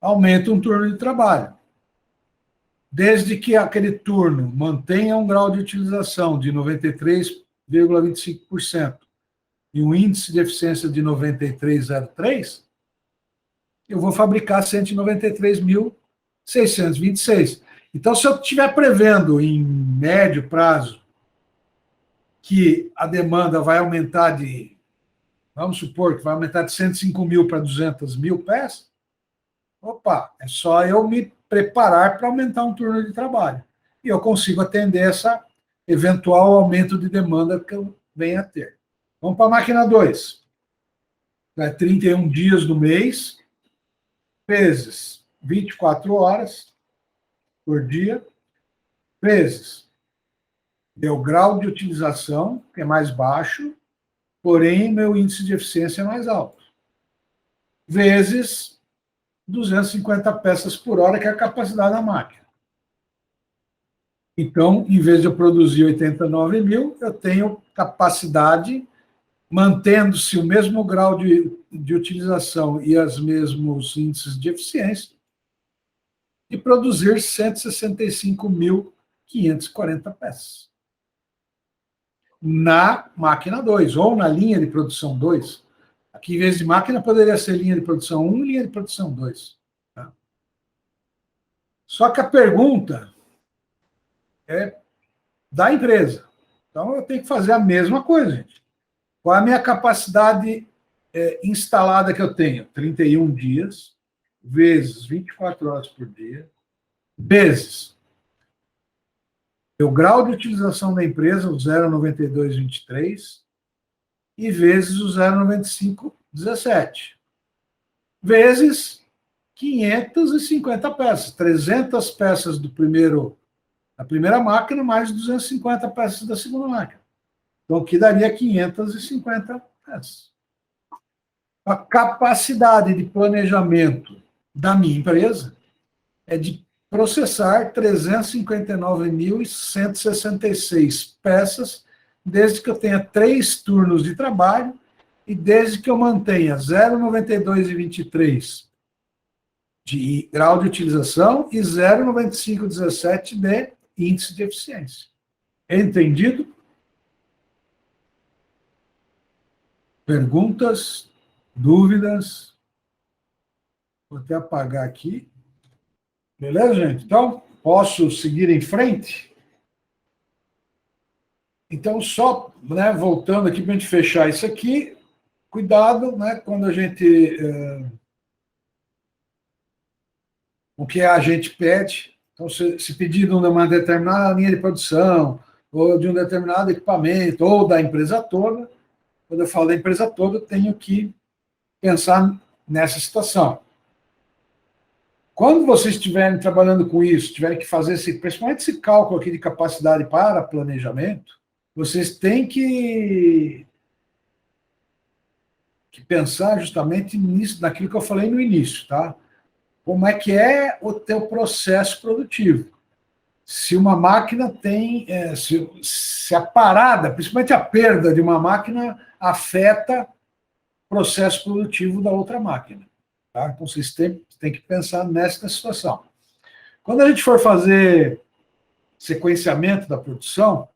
Aumenta um turno de trabalho. Desde que aquele turno mantenha um grau de utilização de 93,25% e um índice de eficiência de 93,03%, eu vou fabricar 193.626. Então, se eu estiver prevendo em médio prazo que a demanda vai aumentar vamos supor que vai aumentar de 105.000 para 200.000 peças, opa, é só eu me preparar para aumentar um turno de trabalho. E eu consigo atender essa eventual aumento de demanda que eu venha a ter. Vamos para a máquina 2. 31 dias do mês, vezes 24 horas por dia, vezes meu grau de utilização, que é mais baixo, porém meu índice de eficiência é mais alto, vezes 250 peças por hora, que é a capacidade da máquina. Então, em vez de eu produzir 89.000, eu tenho capacidade, mantendo-se o mesmo grau de utilização e os mesmos índices de eficiência, de produzir 165.540 peças. Na máquina 2, ou na linha de produção 2. Aqui, em vez de máquina, poderia ser linha de produção 1 e linha de produção 2. Tá? Só que a pergunta é da empresa. Então, eu tenho que fazer a mesma coisa, gente. Qual é a minha capacidade instalada que eu tenho? 31 dias, vezes 24 horas por dia, vezes o grau de utilização da empresa, o 0,9223, e vezes o 0,9517, vezes 550 peças, 300 peças da primeira máquina, mais 250 peças da segunda máquina. Então, aqui daria 550 peças. A capacidade de planejamento da minha empresa é de processar 359.166 peças, desde que eu tenha 3 turnos de trabalho e desde que eu mantenha 0,9223 de grau de utilização e 0,9517 de índice de eficiência. Entendido? Perguntas? Dúvidas? Vou até apagar aqui. Beleza, gente? Então, posso seguir em frente? Então, só voltando aqui para a gente fechar isso aqui, cuidado, quando a gente... o que a gente pede. Então, se pedir de uma determinada linha de produção, ou de um determinado equipamento, ou da empresa toda, quando eu falo da empresa toda, eu tenho que pensar nessa situação. Quando vocês estiverem trabalhando com isso, tiverem que fazer principalmente esse cálculo aqui de capacidade para planejamento, vocês têm que pensar justamente nisso, naquilo que eu falei no início, tá? Como é que é o teu processo produtivo? Se uma máquina tem, se a parada, principalmente a perda de uma máquina, afeta o processo produtivo da outra máquina. Tá? Então, vocês têm que pensar nessa situação. Quando a gente for fazer sequenciamento da produção,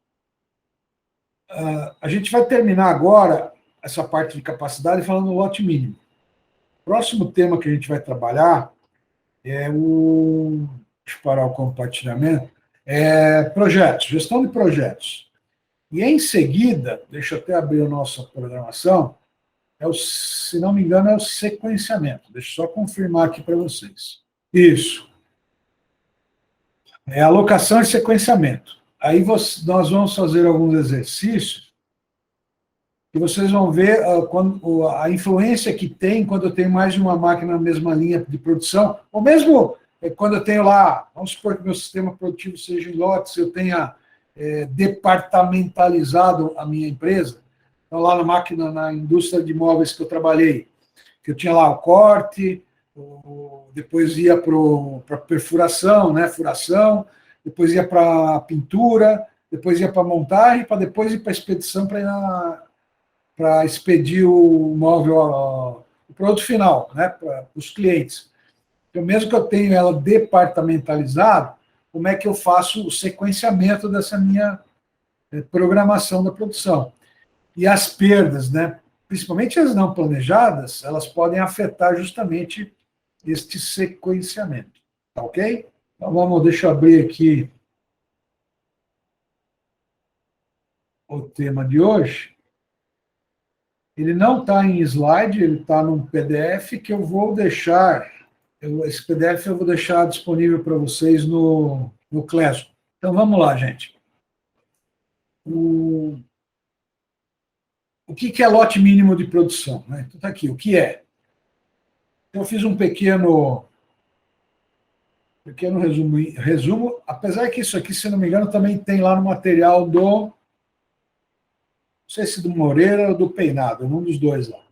a gente vai terminar agora essa parte de capacidade falando do lote mínimo. O próximo tema que a gente vai trabalhar é deixa eu parar o compartilhamento, projetos, gestão de projetos. E em seguida, deixa eu até abrir a nossa programação, se não me engano, é o sequenciamento. Deixa eu só confirmar aqui para vocês. Isso. É alocação e sequenciamento. Aí nós vamos fazer alguns exercícios e vocês vão ver a influência que tem quando eu tenho mais de uma máquina na mesma linha de produção, ou mesmo quando eu tenho lá, vamos supor que meu sistema produtivo seja em lotes, eu tenha departamentalizado a minha empresa. Então, lá na indústria de móveis que eu trabalhei, que eu tinha lá o corte, depois ia para perfuração, furação, depois ia para pintura, depois ia para montagem, para depois ir para expedição, para expedir o móvel, o produto final, para os clientes. Então, mesmo que eu tenha ela departamentalizada, como é que eu faço o sequenciamento dessa minha programação da produção? E as perdas, principalmente as não planejadas, elas podem afetar justamente este sequenciamento. Tá ok? Então, deixa eu abrir aqui o tema de hoje. Ele não está em slide, ele está num PDF que eu vou deixar. Esse PDF eu vou deixar disponível para vocês no Classroom. Então, vamos lá, gente. O que é lote mínimo de produção? Então, está aqui, o que é? Eu fiz um pequeno resumo, apesar que isso aqui, se não me engano, também tem lá no material não sei se do Moreira ou do Peinado, um dos dois lá.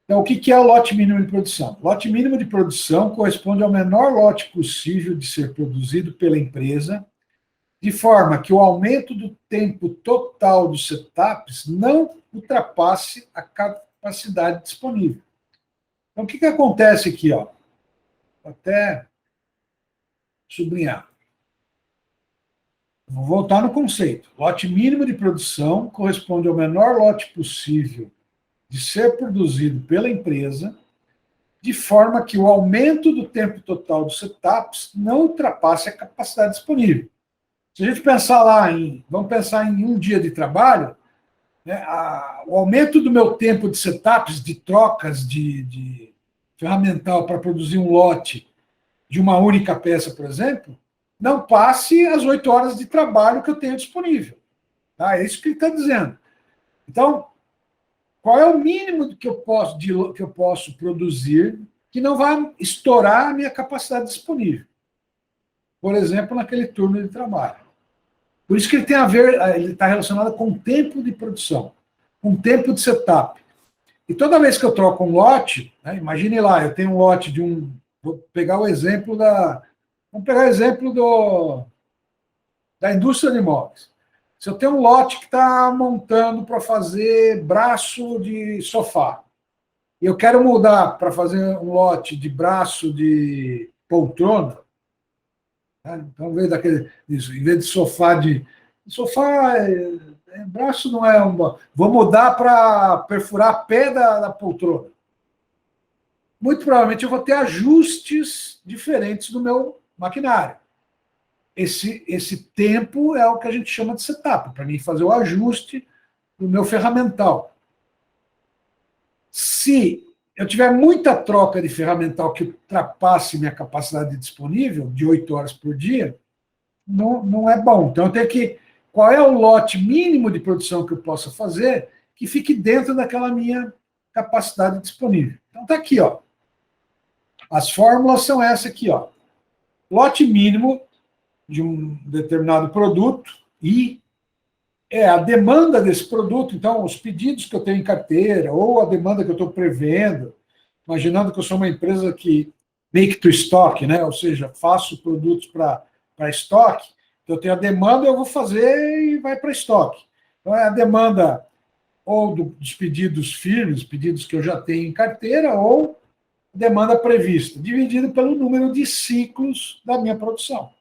Então, o que é o lote mínimo de produção? Lote mínimo de produção corresponde ao menor lote possível de ser produzido pela empresa, de forma que o aumento do tempo total dos setups não ultrapasse a capacidade disponível. Então, o que acontece aqui? Vou até sublinhar. Vou voltar no conceito. Lote mínimo de produção corresponde ao menor lote possível de ser produzido pela empresa, de forma que o aumento do tempo total dos setups não ultrapasse a capacidade disponível. Se a gente pensar vamos pensar em um dia de trabalho, né, o aumento do meu tempo de setups, de trocas de ferramental para produzir um lote de uma única peça, por exemplo, não passe as 8 horas de trabalho que eu tenho disponível. Tá? É isso que ele está dizendo. Então, qual é o mínimo que eu posso produzir que não vai estourar a minha capacidade disponível? Por exemplo, naquele turno de trabalho. Por isso que ele tem a ver, ele está relacionado com o tempo de produção, com o tempo de setup. E toda vez que eu troco um lote, né, imagine lá, eu tenho um lote de um. Vou pegar o exemplo da. Vamos pegar o exemplo da indústria de imóveis. Se eu tenho um lote que está montando para fazer braço de sofá, e eu quero mudar para fazer um lote de braço de poltrona, né? Então, em vez de sofá sofá, braço não é uma. Vou mudar para perfurar a pé da poltrona. Muito provavelmente eu vou ter ajustes diferentes no meu maquinário. Esse tempo é o que a gente chama de setup, para mim fazer o ajuste do meu ferramental. Se eu tiver muita troca de ferramental que ultrapasse minha capacidade disponível, de 8 horas por dia, não é bom. Então, eu tenho que. Qual é o lote mínimo de produção que eu possa fazer que fique dentro daquela minha capacidade disponível? Então, está aqui, ó. As fórmulas são essa aqui, ó. Lote mínimo de um determinado produto e a demanda desse produto, então, os pedidos que eu tenho em carteira, ou a demanda que eu estou prevendo, imaginando que eu sou uma empresa que make to stock, né? Ou seja, faço produtos para estoque, então eu tenho a demanda, eu vou fazer e vai para estoque. Então, é a demanda ou dos pedidos firmes, pedidos que eu já tenho em carteira, ou demanda prevista, dividido pelo número de ciclos da minha produção.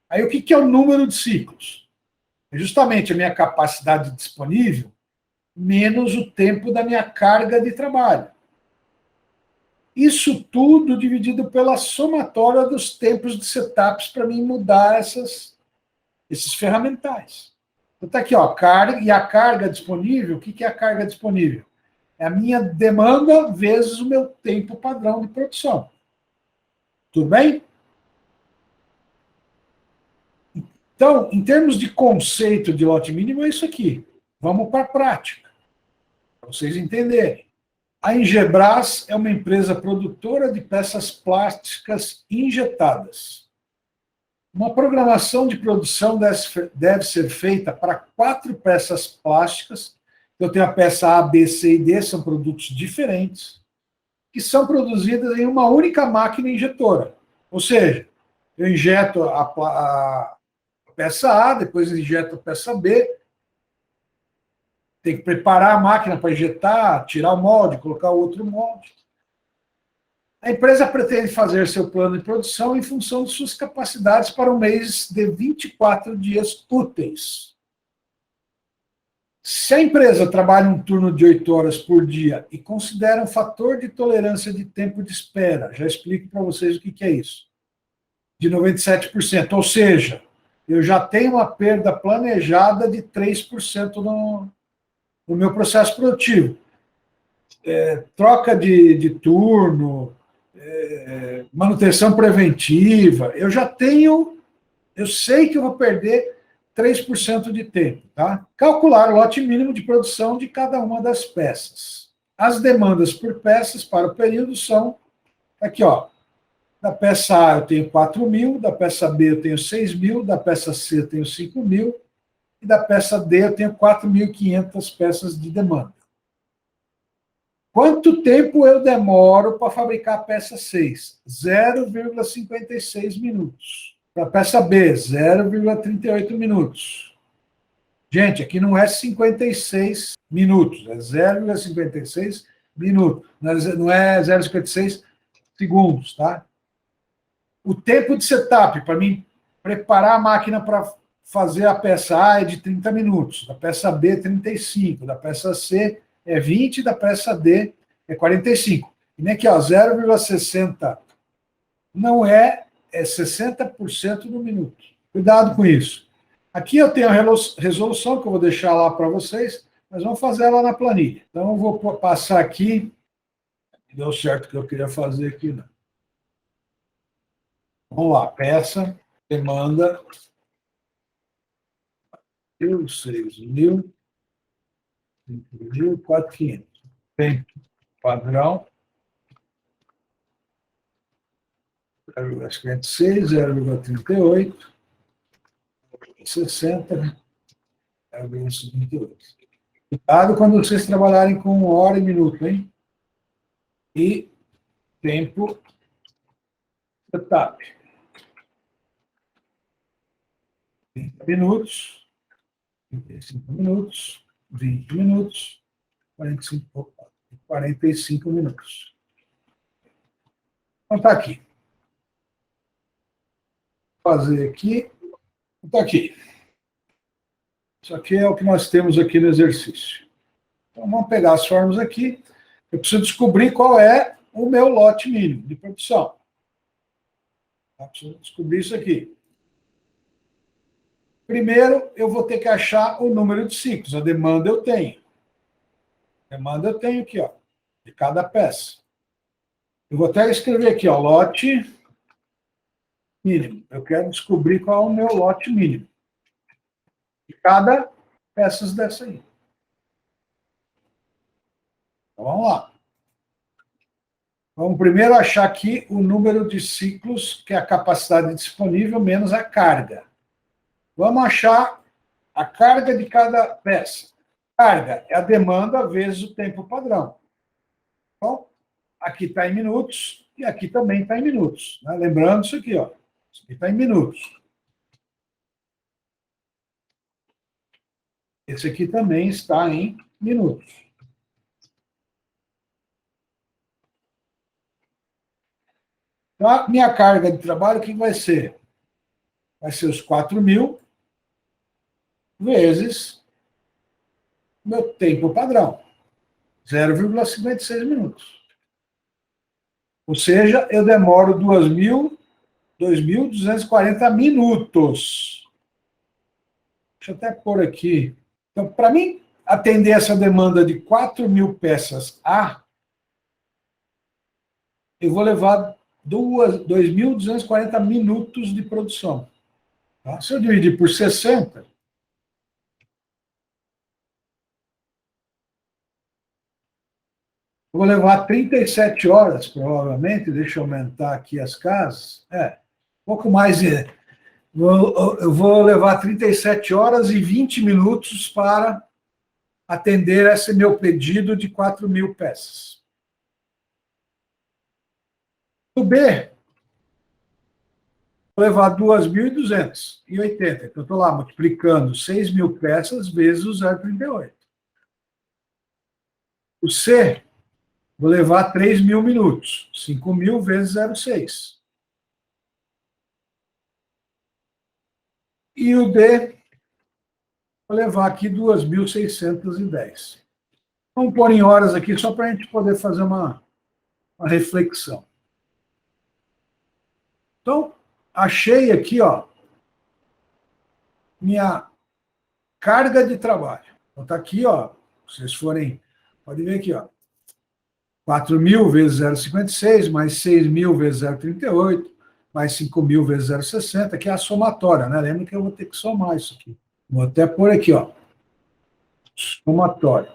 Aí, o que é o número de ciclos? É justamente a minha capacidade disponível menos o tempo da minha carga de trabalho. Isso tudo dividido pela somatória dos tempos de setups para mim mudar esses ferramentais. Então está aqui, ó, carga, e a carga disponível, o que é a carga disponível? É a minha demanda vezes o meu tempo padrão de produção. Tudo bem? Então, em termos de conceito de lote mínimo, é isso aqui. Vamos para a prática, para vocês entenderem. A Ingebras é uma empresa produtora de peças plásticas injetadas. Uma programação de produção deve ser feita para 4 peças plásticas. Eu tenho a peça A, B, C e D, são produtos diferentes, que são produzidas em uma única máquina injetora. Ou seja, eu injeto a peça A, depois injeto a peça B, tem que preparar a máquina para injetar, tirar o molde, colocar outro molde. A empresa pretende fazer seu plano de produção em função de suas capacidades para um mês de 24 dias úteis. Se a empresa trabalha um turno de 8 horas por dia e considera um fator de tolerância de tempo de espera, já explico para vocês o que é isso, de 97%, ou seja, eu já tenho uma perda planejada de 3% no meu processo produtivo. Troca de turno, manutenção preventiva, eu sei que eu vou perder 3% de tempo. Tá? Calcular o lote mínimo de produção de cada uma das peças. As demandas por peças para o período são, aqui, ó, da peça A eu tenho 4.000, da peça B eu tenho 6.000, da peça C eu tenho 5.000, e da peça D eu tenho 4.500 peças de demanda. Quanto tempo eu demoro para fabricar a peça 6? 0,56 minutos. Para a peça B, 0,38 minutos. Gente, aqui não é 56 minutos, é 0,56 minutos. Não é 0,56 segundos, tá? O tempo de setup, para mim preparar a máquina para fazer a peça A é de 30 minutos, da peça B, 35, da peça C é 20, da peça D é 45. E nem aqui, ó, 0,60 não é 60% no minuto. Cuidado com isso. Aqui eu tenho a resolução, que eu vou deixar lá para vocês, mas vamos fazer ela na planilha. Então, eu vou passar aqui. Deu certo o que eu queria fazer aqui, né? Vamos lá, peça, demanda, 6.000, 5.000, 4.500. Tempo padrão, 0,56, 0,38, 60, 0,58. Cuidado quando vocês trabalharem com hora e minuto, hein? E tempo setup. 30 minutos, 35 minutos, 20 minutos, 45 minutos. Então, está aqui. Vou fazer aqui. Está aqui. Isso aqui é o que nós temos aqui no exercício. Então, vamos pegar as formas aqui. Eu preciso descobrir qual é o meu lote mínimo de produção. Eu preciso descobrir isso aqui. Primeiro, eu vou ter que achar o número de ciclos. A demanda eu tenho. A demanda eu tenho aqui, ó, de cada peça. Eu vou até escrever aqui, ó, lote mínimo. Eu quero descobrir qual é o meu lote mínimo de cada peça dessa aí. Então, vamos lá. Vamos primeiro achar aqui o número de ciclos, que é a capacidade disponível, menos a carga. Vamos achar a carga de cada peça. Carga é a demanda vezes o tempo padrão. Então, aqui está em minutos e aqui também está em minutos. Né? Lembrando isso aqui, ó. Isso aqui está em minutos. Esse aqui também está em minutos. Então, a minha carga de trabalho, o que vai ser? Vai ser os 4.000 vezes meu tempo padrão, 0,56 minutos. Ou seja, eu demoro 2.240 minutos. Deixa eu até pôr aqui. Então, para mim atender essa demanda de 4.000 peças A, eu vou levar 2.240 minutos de produção. Tá? Se eu dividir por 60, eu vou levar 37 horas, provavelmente. Deixa eu aumentar aqui as casas. Pouco mais. Eu vou levar 37 horas e 20 minutos para atender esse meu pedido de 4.000 peças. No B, vou levar 2.280, que eu estou lá multiplicando 6.000 peças vezes o 0,38. O C, vou levar 3.000 minutos, 5.000 vezes 0,6. E o D, vou levar aqui 2.610. Vamos pôr em horas aqui, só para a gente poder fazer uma reflexão. Então, achei aqui, ó, minha carga de trabalho. Então, está aqui, ó, se vocês forem, podem ver aqui, ó, 4.000 vezes 0,56, mais 6.000 vezes 0,38, mais 5.000 vezes 0,60, que é a somatória, né? Lembra que eu vou ter que somar isso aqui. Vou até pôr aqui, ó, somatória.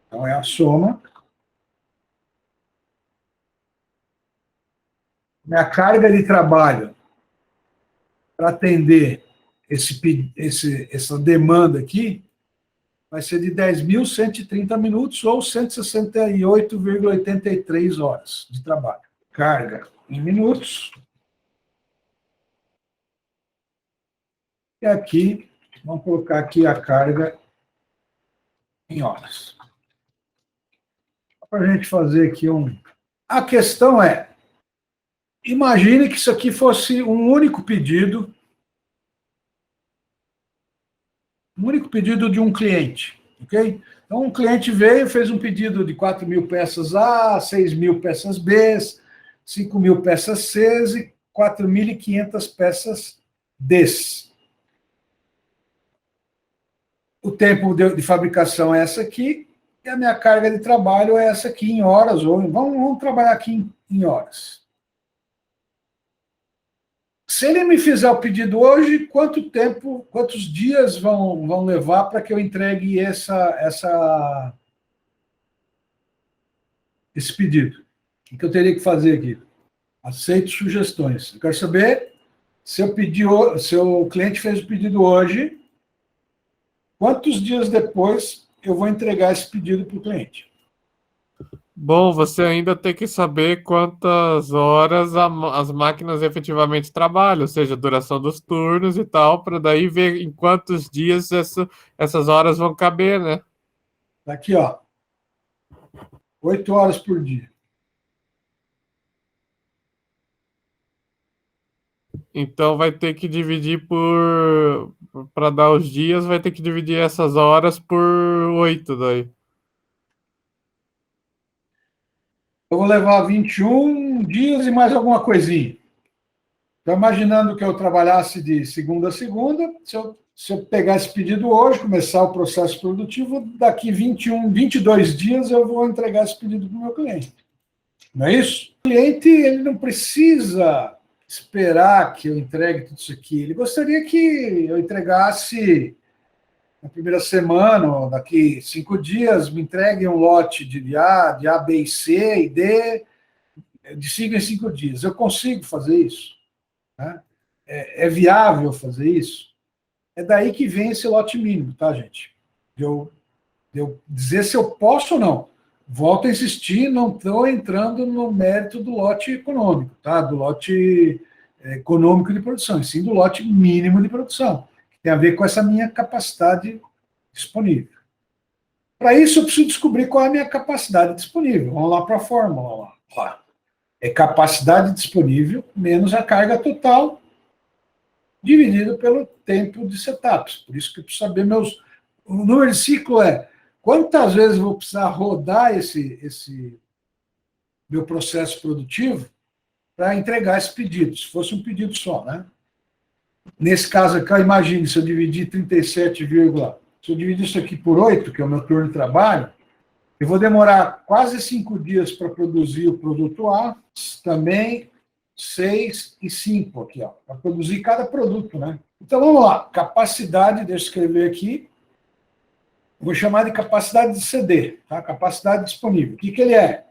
Então, é a soma. Minha carga de trabalho para atender essa demanda aqui vai ser de 10.130 minutos ou 168,83 horas de trabalho. Carga em minutos. E aqui, vamos colocar aqui a carga em horas. Para a gente fazer aqui A questão é, imagine que isso aqui fosse um único pedido de um cliente. Ok? Então, um cliente veio, fez um pedido de 4.000 peças A, 6.000 peças B, 5.000 peças C e 4.500 peças D. O tempo de fabricação é essa aqui, e a minha carga de trabalho é essa aqui em horas, ou vamos trabalhar aqui em horas. Se ele me fizer o pedido hoje, quanto tempo, quantos dias vão levar para que eu entregue esse pedido? O que eu teria que fazer aqui? Aceito sugestões. Eu quero saber se o cliente fez o pedido hoje, quantos dias depois eu vou entregar esse pedido para o cliente? Bom, você ainda tem que saber quantas horas as máquinas efetivamente trabalham, ou seja, a duração dos turnos e tal, para daí ver em quantos dias essas horas vão caber, né? Tá aqui, ó. 8 horas por dia. Então vai ter que dividir para dar os dias, vai ter que dividir essas horas por 8 daí. Eu vou levar 21 dias e mais alguma coisinha. Estou imaginando que eu trabalhasse de segunda a segunda. Se eu pegar esse pedido hoje, começar o processo produtivo, daqui 22 dias eu vou entregar esse pedido para o meu cliente. Não é isso? O cliente ele não precisa esperar que eu entregue tudo isso aqui. Ele gostaria que eu entregasse na primeira semana, ou daqui 5 dias, me entreguem um lote de A, B, C e D, de 5 em 5 dias. Eu consigo fazer isso? Né? É viável fazer isso? É daí que vem esse lote mínimo, tá, gente? De eu dizer se eu posso ou não. Volto a insistir, não estou entrando no mérito do lote econômico, tá? Do lote econômico de produção, e sim do lote mínimo de produção, que tem a ver com essa minha capacidade disponível. Para isso, eu preciso descobrir qual é a minha capacidade disponível. Vamos lá para a fórmula. Lá. É capacidade disponível menos a carga total dividido pelo tempo de setups. Por isso que eu preciso saber o número de ciclo é quantas vezes eu vou precisar rodar esse meu processo produtivo para entregar esse pedido, se fosse um pedido só, né? Nesse caso aqui, imagine se eu dividir 37, se eu dividir isso aqui por 8, que é o meu turno de trabalho, eu vou demorar quase 5 dias para produzir o produto A, também 6 e 5 aqui, ó, para produzir cada produto, né? Então vamos lá, capacidade, deixa eu escrever aqui, vou chamar de capacidade de CD, tá? Capacidade disponível. O que ele é?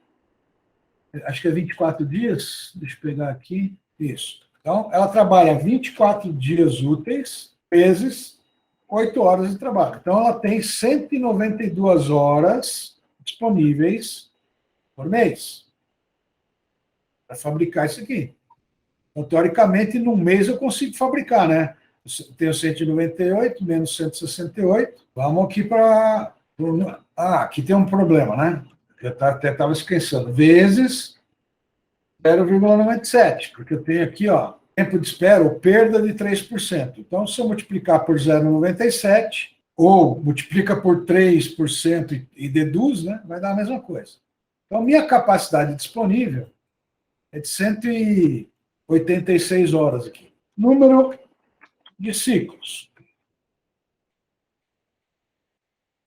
Acho que é 24 dias, deixa eu pegar aqui, isso. Então, ela trabalha 24 dias úteis, vezes 8 horas de trabalho. Então, ela tem 192 horas disponíveis por mês para fabricar isso aqui. Então, teoricamente, num mês eu consigo fabricar, né? Eu tenho 198 menos 168. Vamos aqui para... aqui tem um problema, né? Eu até estava esquecendo. Vezes 0,97, porque eu tenho aqui, ó, tempo de espera ou perda de 3%. Então, se eu multiplicar por 0,97, ou multiplica por 3% e deduz, né, vai dar a mesma coisa. Então, minha capacidade disponível é de 186 horas aqui. Número de ciclos.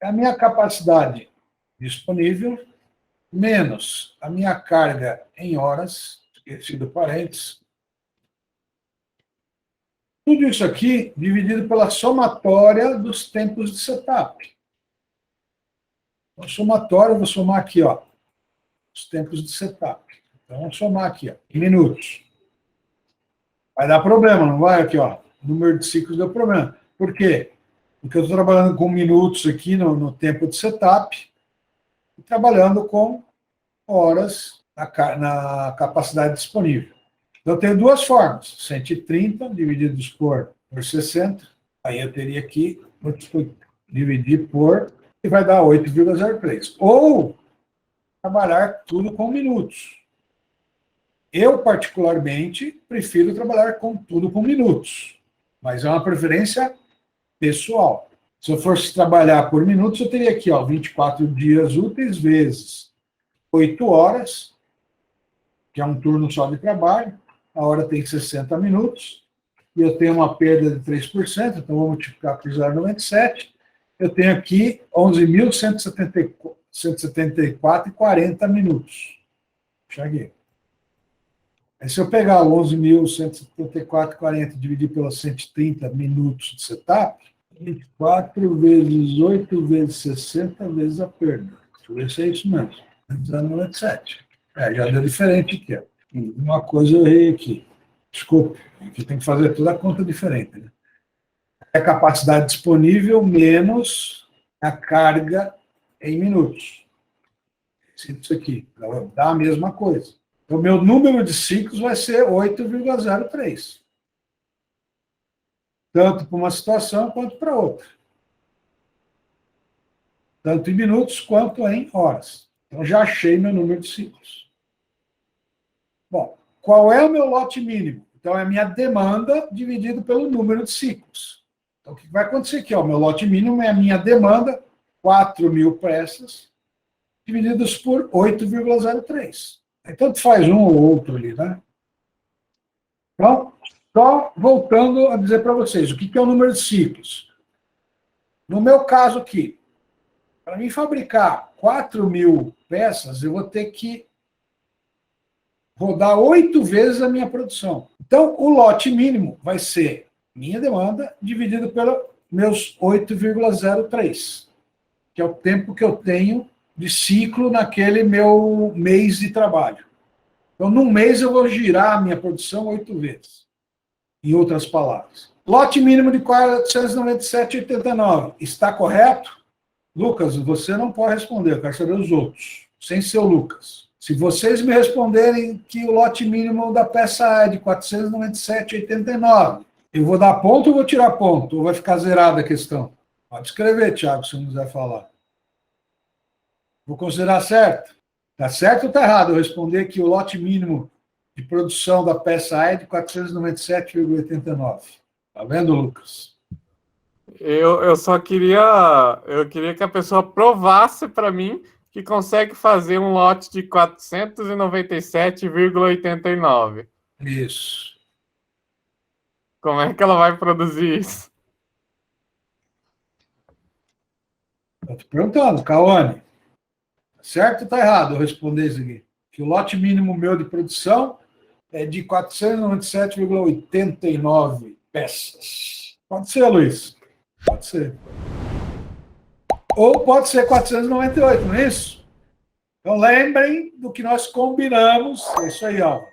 A minha capacidade disponível menos a minha carga em horas, esquecido parênteses. Tudo isso aqui dividido pela somatória dos tempos de setup. Então, somatória, eu vou somar aqui, ó, os tempos de setup. Então, vamos somar aqui, ó, em minutos. Vai dar problema, não vai? Aqui, ó, o número de ciclos deu problema. Por quê? Porque eu estou trabalhando com minutos aqui no tempo de setup e trabalhando com horas na capacidade disponível. Então, eu tenho duas formas. 130 divididos por 60. Aí eu teria que dividir por... e vai dar 8,03. Ou trabalhar tudo com minutos. Eu, particularmente, prefiro trabalhar com tudo com minutos. Mas é uma preferência pessoal. Se eu fosse trabalhar por minutos, eu teria aqui, ó, 24 dias úteis vezes 8 horas, que é um turno só de trabalho, a hora tem 60 minutos, e eu tenho uma perda de 3%, então vou multiplicar por 0,97, eu tenho aqui 11.174,40 minutos. Cheguei. Aí, se eu pegar 11.174,40 e dividir pelos 130 minutos de setup, 24 vezes 8 vezes 60 vezes a perda. Deixa eu ver se é isso mesmo. 97. Já deu diferente aqui. Ó. Uma coisa eu errei aqui. Desculpe, aqui tem que fazer toda a conta diferente. Né? É a capacidade disponível menos a carga em minutos. Isso aqui. Dá a mesma coisa. Então, o meu número de ciclos vai ser 8,03. Tanto para uma situação quanto para outra. Tanto em minutos quanto em horas. Então, já achei meu número de ciclos. Bom, qual é o meu lote mínimo? Então, é a minha demanda dividido pelo número de ciclos. Então, o que vai acontecer aqui? O meu lote mínimo é a minha demanda, 4.000 peças, divididos por 8,03. Então, faz um ou outro ali, né? Então, só voltando a dizer para vocês, o que é o número de ciclos? No meu caso aqui, para mim fabricar 4.000 peças, eu vou ter que rodar 8 vezes a minha produção. Então, o lote mínimo vai ser minha demanda dividido pelos meus 8,03, que é o tempo que eu tenho de ciclo naquele meu mês de trabalho. Então, num mês, eu vou girar a minha produção 8 vezes. Em outras palavras. Lote mínimo de 497,89. Está correto? Lucas, você não pode responder, eu quero saber os outros, sem ser o Lucas. Se vocês me responderem que o lote mínimo da peça A é de 497,89, eu vou dar ponto ou vou tirar ponto? Ou vai ficar zerada a questão? Pode escrever, Thiago, se não quiser falar. Vou considerar certo? Está certo ou está errado eu responder que o lote mínimo de produção da peça A é de 497,89? Está vendo, Lucas? Eu só queria, eu queria que a pessoa provasse para mim que consegue fazer um lote de 497,89. Isso. Como é que ela vai produzir isso? Estou te perguntando, Cauane. Certo ou está errado eu responder isso aqui? Que o lote mínimo meu de produção é de 497,89 peças. Pode ser, Luiz? Pode ser. Ou pode ser 498, não é isso? Então, lembrem do que nós combinamos. É isso aí, ó.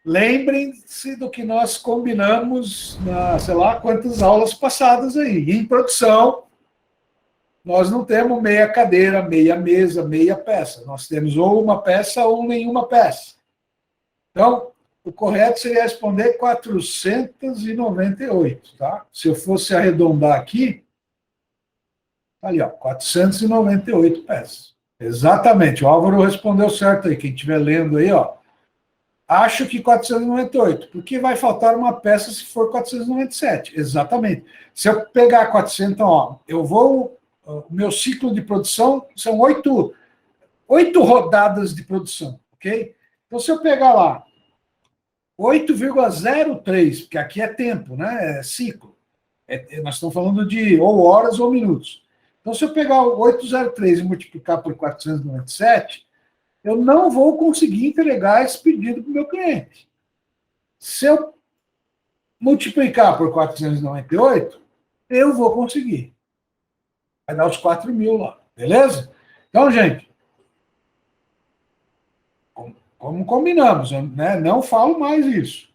Lembrem-se do que nós combinamos na, sei lá, quantas aulas passadas aí. Em produção, nós não temos meia cadeira, meia mesa, meia peça. Nós temos ou uma peça ou nenhuma peça. Então, o correto seria responder 498, tá? Se eu fosse arredondar aqui, ali, ó, 498 peças. Exatamente, o Álvaro respondeu certo aí. Quem estiver lendo aí, ó, acho que 498, porque vai faltar uma peça se for 497. Exatamente. Se eu pegar 400, então, ó, o meu ciclo de produção são 8 rodadas de produção, ok? Então, se eu pegar lá 8,03, porque aqui é tempo, né? É ciclo. Nós estamos falando de ou horas ou minutos. Então, se eu pegar o 803 e multiplicar por 497, eu não vou conseguir entregar esse pedido para o meu cliente. Se eu multiplicar por 498, eu vou conseguir. Vai dar os 4.000 lá, beleza? Então, gente, como combinamos, né? Não falo mais isso.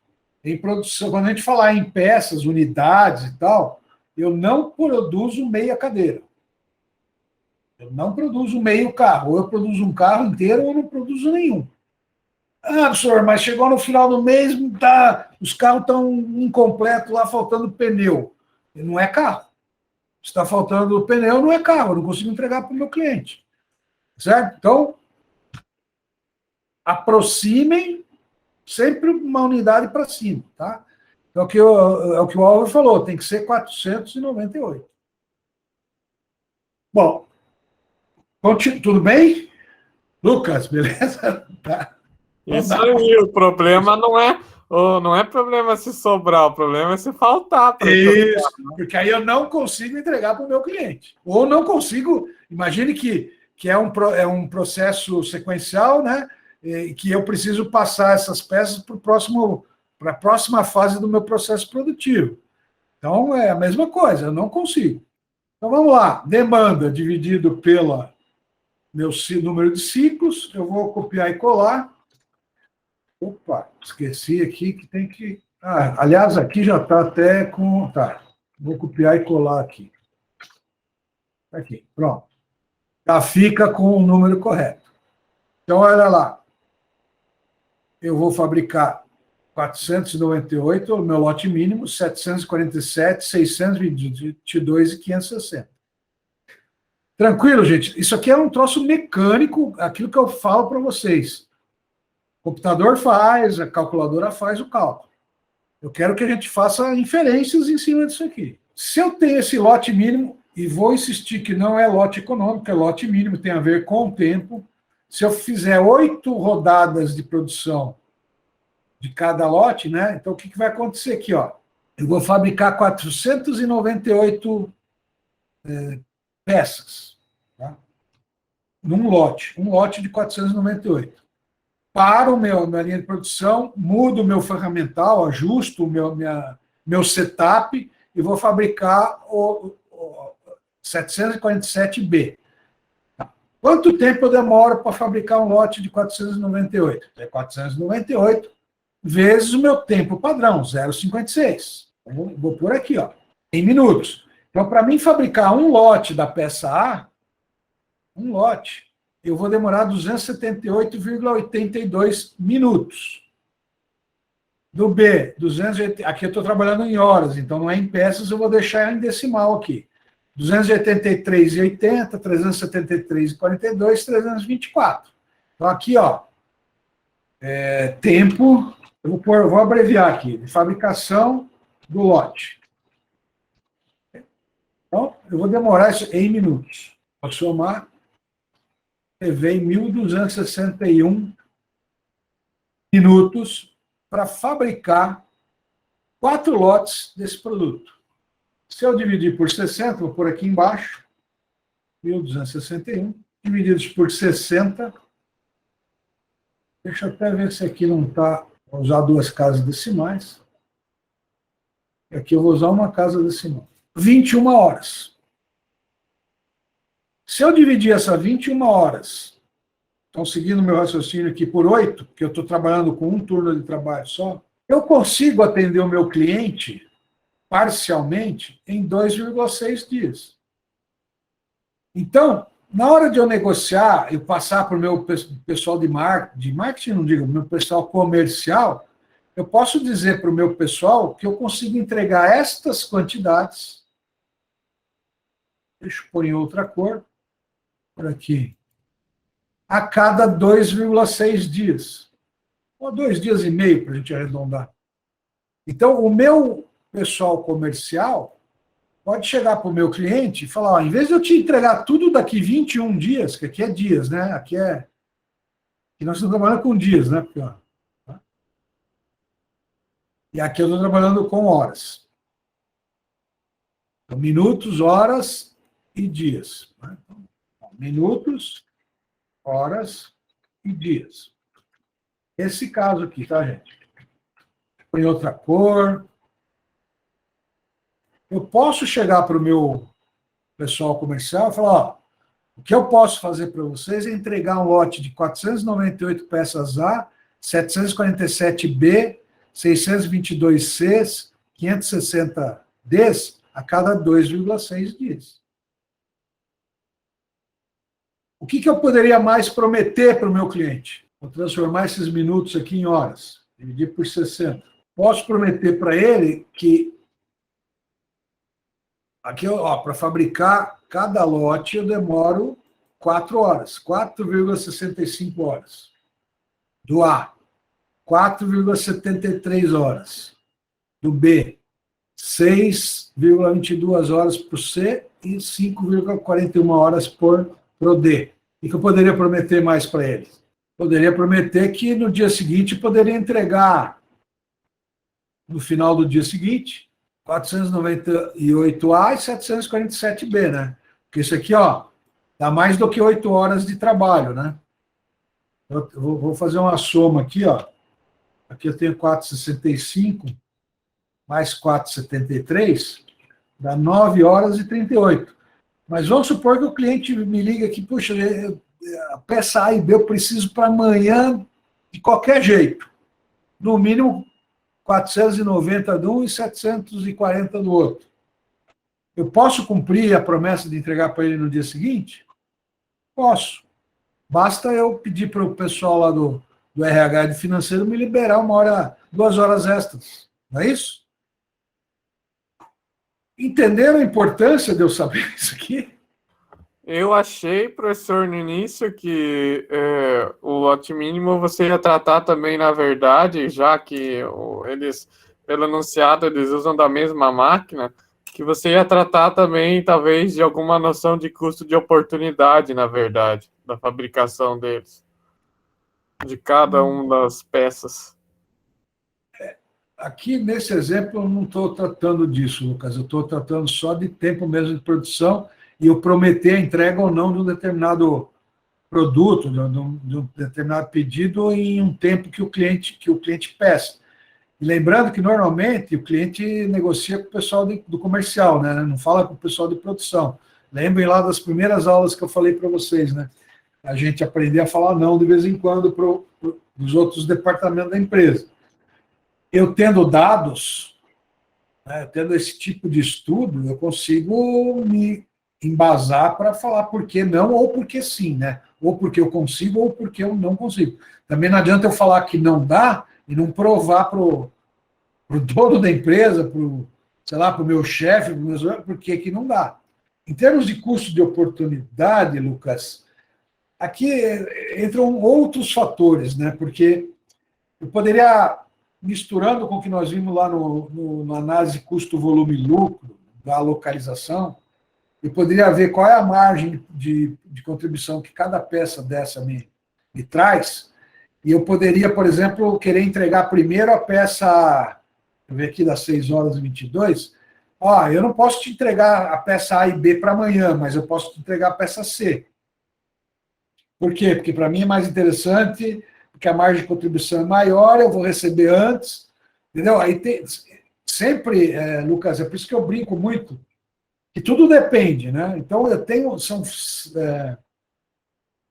Em produção, quando a gente falar em peças, unidades e tal, eu não produzo meia cadeira. Eu não produzo meio carro. Ou eu produzo um carro inteiro ou eu não produzo nenhum. Ah, senhor, mas chegou no final do mês, os carros estão incompletos lá, faltando pneu. Não é carro. Se está faltando pneu, não é carro. Eu não consigo entregar para o meu cliente. Certo? Então, aproximem sempre uma unidade para cima, tá? Então, é o que o Álvaro falou, tem que ser 498. Bom, tudo bem? Lucas, beleza? Tá. Isso aí, o problema não é problema se sobrar, o problema é se faltar para Isso, porque aí eu não consigo entregar para o meu cliente. Ou não consigo, imagine que é um processo sequencial, né? Que eu preciso passar essas peças para a próxima fase do meu processo produtivo. Então, é a mesma coisa, eu não consigo. Então, vamos lá. Demanda dividido pelo meu número de ciclos. Eu vou copiar e colar. Opa, esqueci aqui que tem que... aliás, aqui já está até com... Tá, vou copiar e colar aqui. Aqui, pronto. Já fica com o número correto. Então, olha lá. Eu vou fabricar 498, o meu lote mínimo, 747, 622 e 560. Tranquilo, gente? Isso aqui é um troço mecânico, aquilo que eu falo para vocês. O computador faz, a calculadora faz o cálculo. Eu quero que a gente faça inferências em cima disso aqui. Se eu tenho esse lote mínimo, e vou insistir que não é lote econômico, é lote mínimo, tem a ver com o tempo. Se eu fizer 8 rodadas de produção de cada lote, né? Então, o que vai acontecer aqui? Ó? Eu vou fabricar 498 peças, tá? Num lote, um lote de 498. Paro minha linha de produção, mudo o meu ferramental, ajusto o meu setup e vou fabricar o 747B. Quanto tempo eu demoro para fabricar um lote de 498? É 498 vezes o meu tempo padrão, 0,56. Vou por aqui, ó, em minutos. Então, para mim fabricar um lote da peça A, um lote, eu vou demorar 278,82 minutos. Do B, 280, aqui eu estou trabalhando em horas, então não é em peças, eu vou deixar em decimal aqui. 283,80, 373,42, 324. Então, aqui, ó, tempo, vou abreviar aqui, de fabricação do lote. Então, eu vou demorar isso em minutos. Vou somar, levei 1.261 minutos para fabricar 4 lotes desse produto. Se eu dividir por 60, vou pôr aqui embaixo, 1.261, divididos por 60, deixa eu até ver se aqui não está, vou usar 2 casas decimais, aqui eu vou usar uma casa decimal. 21 horas. Se eu dividir essa 21 horas, então seguindo meu raciocínio aqui por 8, porque eu estou trabalhando com um turno de trabalho só, eu consigo atender o meu cliente parcialmente em 2,6 dias. Então, na hora de eu negociar e passar para o meu pessoal de marketing não digo, meu pessoal comercial, eu posso dizer para o meu pessoal que eu consigo entregar estas quantidades. Deixa eu pôr em outra cor, por aqui, a cada 2,6 dias. Ou 2 dias e meio, para a gente arredondar. Então, o meu pessoal comercial pode chegar para o meu cliente e falar, ó, em vez de eu te entregar tudo daqui 21 dias, que aqui é dias, né? Aqui nós estamos trabalhando com dias, né? Porque, ó, tá? E aqui eu estou trabalhando com horas. Então, minutos, horas e dias. Né? Então, minutos, horas e dias. Esse caso aqui, tá, gente? Põe outra cor. Eu posso chegar para o meu pessoal comercial e falar, ó, o que eu posso fazer para vocês é entregar um lote de 498 peças A, 747B, 622Cs, 560Ds a cada 2,6 dias. O que eu poderia mais prometer para o meu cliente? Vou transformar esses minutos aqui em horas, dividir por 60. Posso prometer para ele que aqui, para fabricar cada lote, eu demoro 4 horas, 4,65 horas. Do A, 4,73 horas. Do B, 6,22 horas para o C e 5,41 horas por PROD. E que eu poderia prometer mais para eles? Poderia prometer que no dia seguinte poderia entregar, no final do dia seguinte, 498A e 747B, né? Porque isso aqui, ó, dá mais do que 8 horas de trabalho, né? Eu vou fazer uma soma aqui, ó. Aqui eu tenho 465 mais 473, dá 9 horas e 38. Mas vamos supor que o cliente me liga aqui, puxa, a peça A e B eu preciso para amanhã de qualquer jeito. No mínimo 490 de um e 740 do outro. Eu posso cumprir a promessa de entregar para ele no dia seguinte? Posso. Basta eu pedir para o pessoal lá do RH de financeiro me liberar 2 horas extras. Não é isso? Entenderam a importância de eu saber isso aqui? Eu achei, professor, no início que o lote mínimo você ia tratar também, na verdade, já que eles, pelo enunciado, eles usam da mesma máquina, que você ia tratar também, talvez, de alguma noção de custo de oportunidade, na verdade, da fabricação deles, de cada uma das peças. Aqui, nesse exemplo, eu não estou tratando disso, Lucas. Eu estou tratando só de tempo mesmo de produção e eu prometer a entrega ou não de um determinado produto, de um determinado pedido em um tempo que o cliente peça. E lembrando que, normalmente, o cliente negocia com o pessoal do comercial, né? Não fala com o pessoal de produção. Lembrem lá das primeiras aulas que eu falei para vocês, né? A gente aprender a falar não de vez em quando para os outros departamentos da empresa. Eu tendo dados, né, tendo esse tipo de estudo, eu consigo me embasar para falar por que não ou por que sim, né? Ou porque eu consigo ou porque eu não consigo. Também não adianta eu falar que não dá e não provar para o dono da empresa, para o meu chefe, por que não dá. Em termos de custo de oportunidade, Lucas, aqui entram outros fatores, né? Porque eu poderia, misturando com o que nós vimos lá na análise custo-volume-lucro, da localização, eu poderia ver qual é a margem de contribuição que cada peça dessa me traz, e eu poderia, por exemplo, querer entregar primeiro a peça, eu ver aqui das 6 horas e 22, ó, eu não posso te entregar a peça A e B para amanhã, mas eu posso te entregar a peça C. Por quê? Porque para mim é mais interessante, porque a margem de contribuição é maior, eu vou receber antes, entendeu? Aí tem, sempre, Lucas, é por isso que eu brinco muito, que tudo depende, né? Então eu tenho,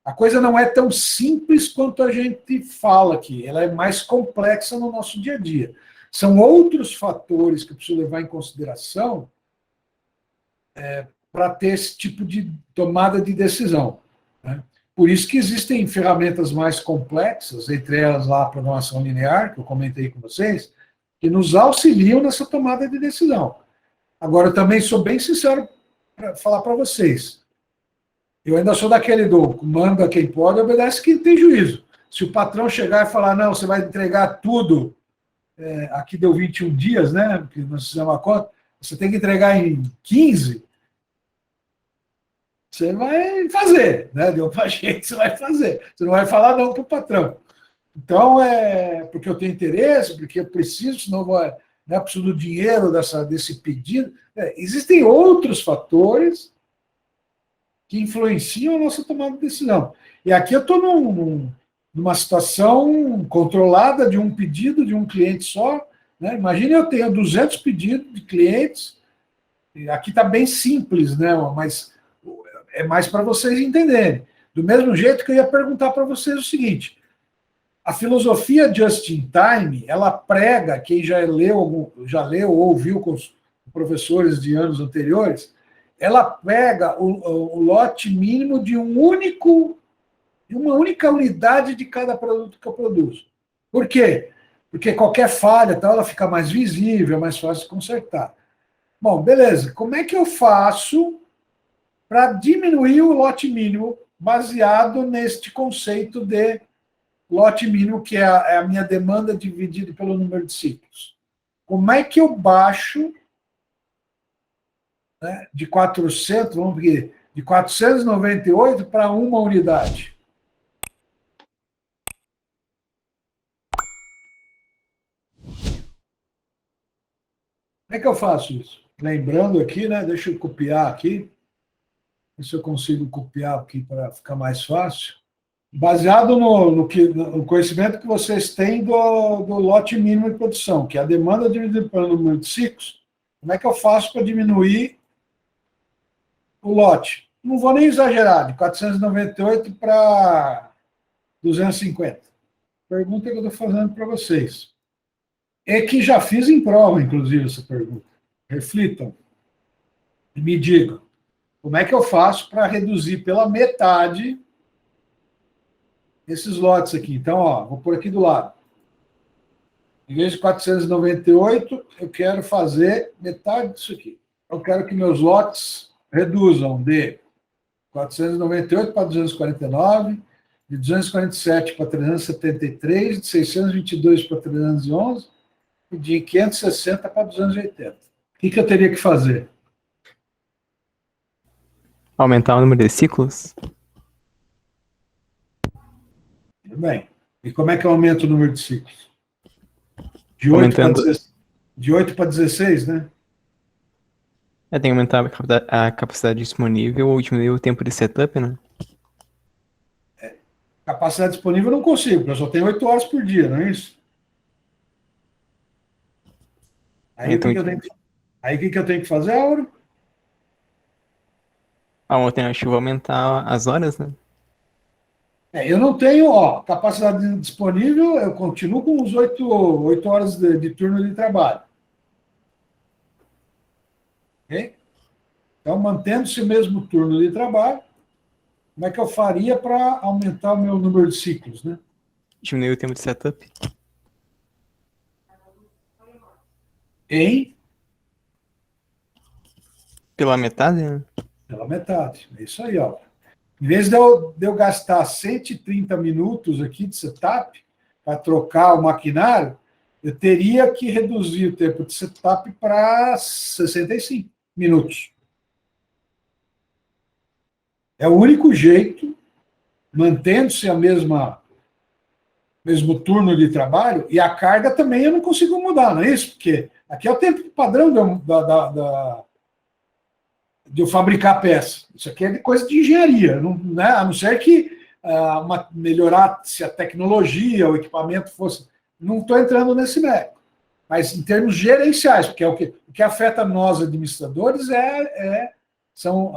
a coisa não é tão simples quanto a gente fala aqui, ela é mais complexa no nosso dia a dia. São outros fatores que eu preciso levar em consideração para ter esse tipo de tomada de decisão, né? Por isso que existem ferramentas mais complexas, entre elas lá a programação linear, que eu comentei com vocês, que nos auxiliam nessa tomada de decisão. Agora, eu também sou bem sincero para falar para vocês. Eu ainda sou daquele do manda quem pode, obedece quem tem juízo. Se o patrão chegar e falar, não, você vai entregar tudo, aqui deu 21 dias, né? Porque nós fizemos a conta, você tem que entregar em 15, você vai fazer, né? Deu para a gente, você vai fazer. Você não vai falar não para o patrão. Então, porque eu tenho interesse, porque eu preciso, senão eu preciso do dinheiro desse pedido. Existem outros fatores que influenciam a nossa tomada de decisão. E aqui eu estou numa situação controlada de um pedido de um cliente só, né? Imagine eu tenho 200 pedidos de clientes, e aqui está bem simples, né? Mas é mais para vocês entenderem. Do mesmo jeito que eu ia perguntar para vocês o seguinte: a filosofia just in time, ela prega, quem já leu ou ouviu com os professores de anos anteriores, ela pega o lote mínimo de uma única unidade de cada produto que eu produzo. Por quê? Porque qualquer falha, ela fica mais visível, mais fácil de consertar. Bom, beleza. Como é que eu faço para diminuir o lote mínimo baseado neste conceito de lote mínimo, que é a minha demanda dividida pelo número de ciclos? Como é que eu baixo né, de 400, vamos ver, de 498 para uma unidade. Como é que eu faço isso? Lembrando aqui, né? Deixa eu copiar aqui. Ver se eu consigo copiar aqui para ficar mais fácil. Baseado no conhecimento que vocês têm do lote mínimo de produção, que é a demanda dividida pelo número de ciclos, como é que eu faço para diminuir o lote? Não vou nem exagerar, de 498 para 250. Pergunta que eu estou fazendo para vocês. É que já fiz em prova, inclusive, essa pergunta. Reflitam e me digam, como é que eu faço para reduzir pela metade esses lotes aqui? Então, ó, vou pôr aqui do lado. Em vez de 498, eu quero fazer metade disso aqui. Eu quero que meus lotes reduzam de 498 para 249, de 247 para 373, de 622 para 311 e de 560 para 280. O que eu teria que fazer? Aumentar o número de ciclos? Tudo bem. E como é que eu aumento o número de ciclos? De 8 para 16, de 8 para 16, né? Tem que aumentar a capacidade disponível ou diminuir o tempo de setup, né? Capacidade disponível eu não consigo, porque eu só tenho 8 horas por dia, não é isso? Aí Então, o que eu tenho que fazer, Auro? a alternativa é aumentar as horas, né? Eu não tenho, capacidade disponível, eu continuo com os 8 horas de turno de trabalho. Ok? Então, mantendo-se o mesmo turno de trabalho, como é que eu faria para aumentar o meu número de ciclos, né? Diminuir o tempo de setup. Pela metade, né? Pela metade. É isso aí, ó. Em vez de eu gastar 130 minutos aqui de setup para trocar o maquinário, eu teria que reduzir o tempo de setup para 65 minutos. É o único jeito, mantendo-se mesmo turno de trabalho, e a carga também eu não consigo mudar, não é isso? Porque aqui é o tempo padrão de eu fabricar peça. Isso aqui é coisa de engenharia, não, né? A não ser que melhorar-se a tecnologia, o equipamento fosse. Não estou entrando nesse mérito. Mas em termos gerenciais, porque o que afeta nós administradores são.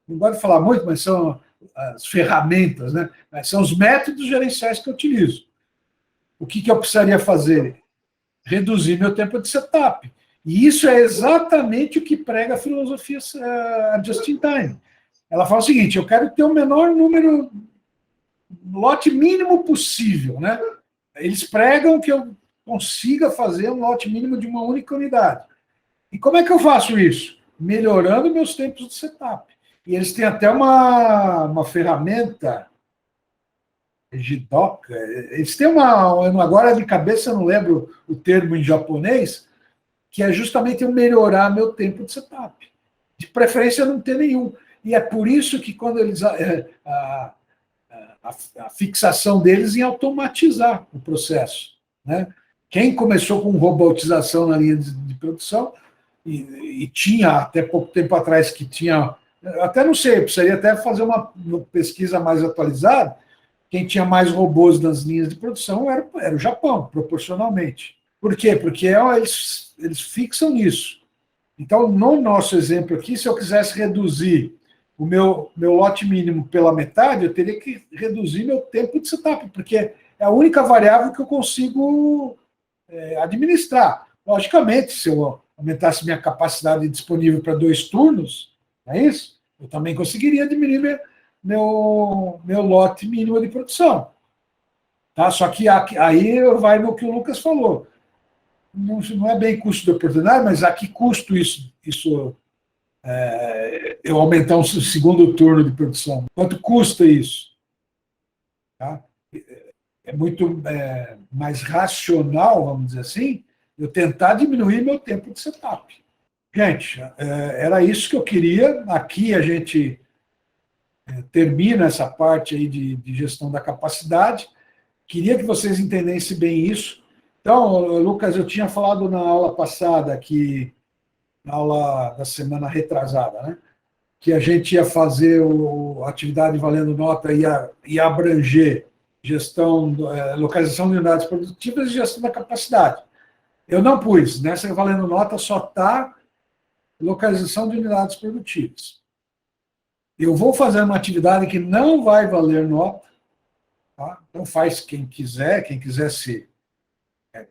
Não gosto de falar muito, mas são as ferramentas, né? Mas são os métodos gerenciais que eu utilizo. O que eu precisaria fazer? Reduzir meu tempo de setup. E isso é exatamente o que prega a filosofia just in time. Ela fala o seguinte: eu quero ter o menor número, lote mínimo possível, né? Eles pregam que eu consiga fazer um lote mínimo de uma única unidade. E como é que eu faço isso? Melhorando meus tempos de setup. E eles têm até uma ferramenta, Jidoka, eles têm agora de cabeça eu não lembro o termo em japonês, que é justamente eu melhorar meu tempo de setup. De preferência não ter nenhum. E é por isso que quando eles a fixação deles em automatizar o processo, né? Quem começou com robotização na linha de produção e tinha até pouco tempo atrás que tinha, até não sei, precisaria até fazer uma pesquisa mais atualizada. Quem tinha mais robôs nas linhas de produção era o Japão, proporcionalmente. Por quê? Porque eles fixam nisso. Então, no nosso exemplo aqui, se eu quisesse reduzir o meu lote mínimo pela metade, eu teria que reduzir meu tempo de setup, porque é a única variável que eu consigo administrar. Logicamente, se eu aumentasse minha capacidade disponível para 2 turnos, não é isso? Eu também conseguiria diminuir meu lote mínimo de produção. Tá? Só que aí vai no que o Lucas falou. Não é bem custo de oportunidade, mas a que custo isso eu aumentar um segundo turno de produção? Quanto custa isso? Tá? É muito mais racional, vamos dizer assim, eu tentar diminuir meu tempo de setup. Gente, era isso que eu queria. Aqui a gente termina essa parte aí de gestão da capacidade. Queria que vocês entendessem bem isso. Então, Lucas, eu tinha falado na aula passada, na aula da semana retrasada, né? Que a gente ia fazer a atividade valendo nota, ia abranger gestão, localização de unidades produtivas e gestão da capacidade. Eu não pus, nessa valendo nota só está localização de unidades produtivas. Eu vou fazer uma atividade que não vai valer nota, tá? Então faz quem quiser se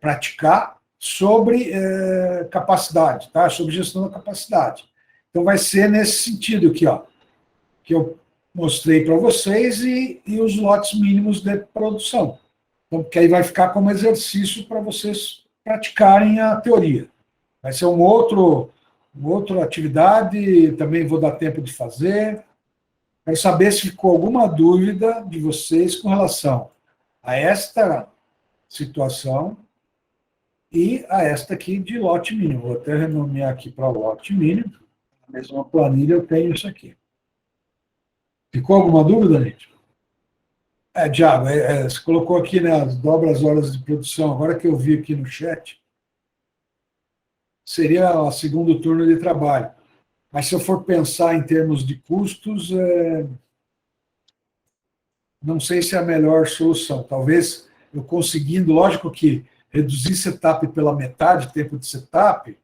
praticar sobre capacidade, tá? Sobre gestão da capacidade. Então vai ser nesse sentido aqui, ó, que eu mostrei para vocês e os lotes mínimos de produção. Então, porque aí vai ficar como exercício para vocês praticarem a teoria. Vai ser uma outra atividade, também vou dar tempo de fazer. Quero saber se ficou alguma dúvida de vocês com relação a esta situação e a esta aqui de lote mínimo. Vou até renomear aqui para lote mínimo. Na mesma planilha eu tenho isso aqui. Ficou alguma dúvida, gente? Diago, você colocou aqui, né, dobra as horas de produção. Agora que eu vi aqui no chat, seria o segundo turno de trabalho. Mas se eu for pensar em termos de custos, não sei se é a melhor solução. Talvez eu conseguindo, lógico que reduzir setup pela metade, tempo de setup,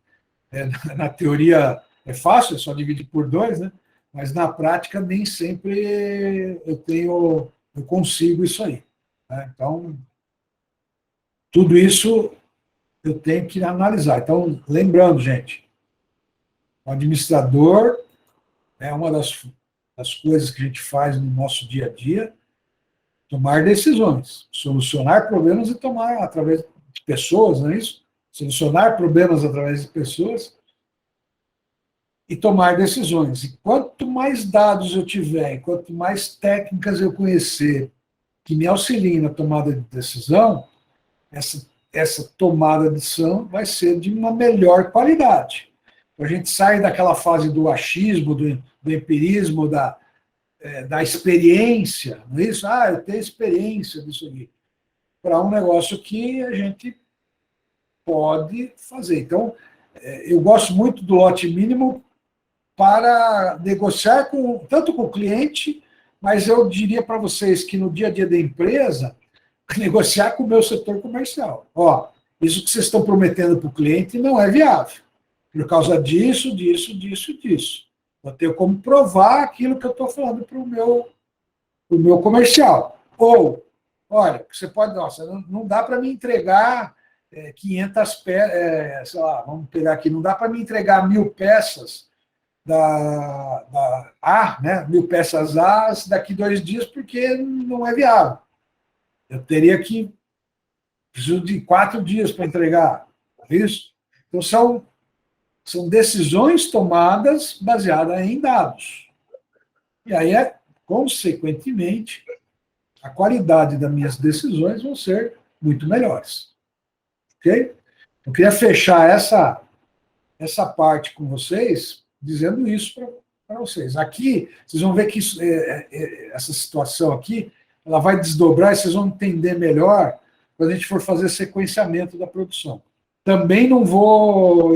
na teoria é fácil, é só dividir por 2, né? Mas na prática nem sempre eu consigo isso aí. Né? Então, tudo isso eu tenho que analisar. Então, lembrando, gente, o administrador é uma das coisas que a gente faz no nosso dia a dia, tomar decisões, solucionar problemas e tomar através de pessoas, não é isso? Solucionar problemas através de pessoas e tomar decisões. E quanto mais dados eu tiver, quanto mais técnicas eu conhecer que me auxiliem na tomada de decisão, essa tomada de decisão vai ser de uma melhor qualidade. A gente sai daquela fase do achismo, do empirismo, da experiência, não é isso? Eu tenho experiência disso aqui, para um negócio que a gente pode fazer. Então, eu gosto muito do lote mínimo para negociar tanto com o cliente, mas eu diria para vocês que no dia a dia da empresa, negociar com o meu setor comercial. Isso que vocês estão prometendo para o cliente não é viável, por causa disso, disso, disso, disso. Eu tenho como provar aquilo que eu estou falando para o meu comercial. Ou, olha, você pode, não dá para me entregar 500 peças, sei lá, vamos pegar aqui, não dá para me entregar 1000 peças da A, né, 1000 peças A daqui 2 dias, porque não é viável. Eu preciso de 4 dias para entregar. Isso? Então, são decisões tomadas baseadas em dados. E aí, consequentemente, a qualidade das minhas decisões vão ser muito melhores. Ok? Eu queria fechar essa parte com vocês, dizendo isso para vocês. Aqui, vocês vão ver que essa situação aqui, ela vai desdobrar e vocês vão entender melhor quando a gente for fazer sequenciamento da produção. Também não vou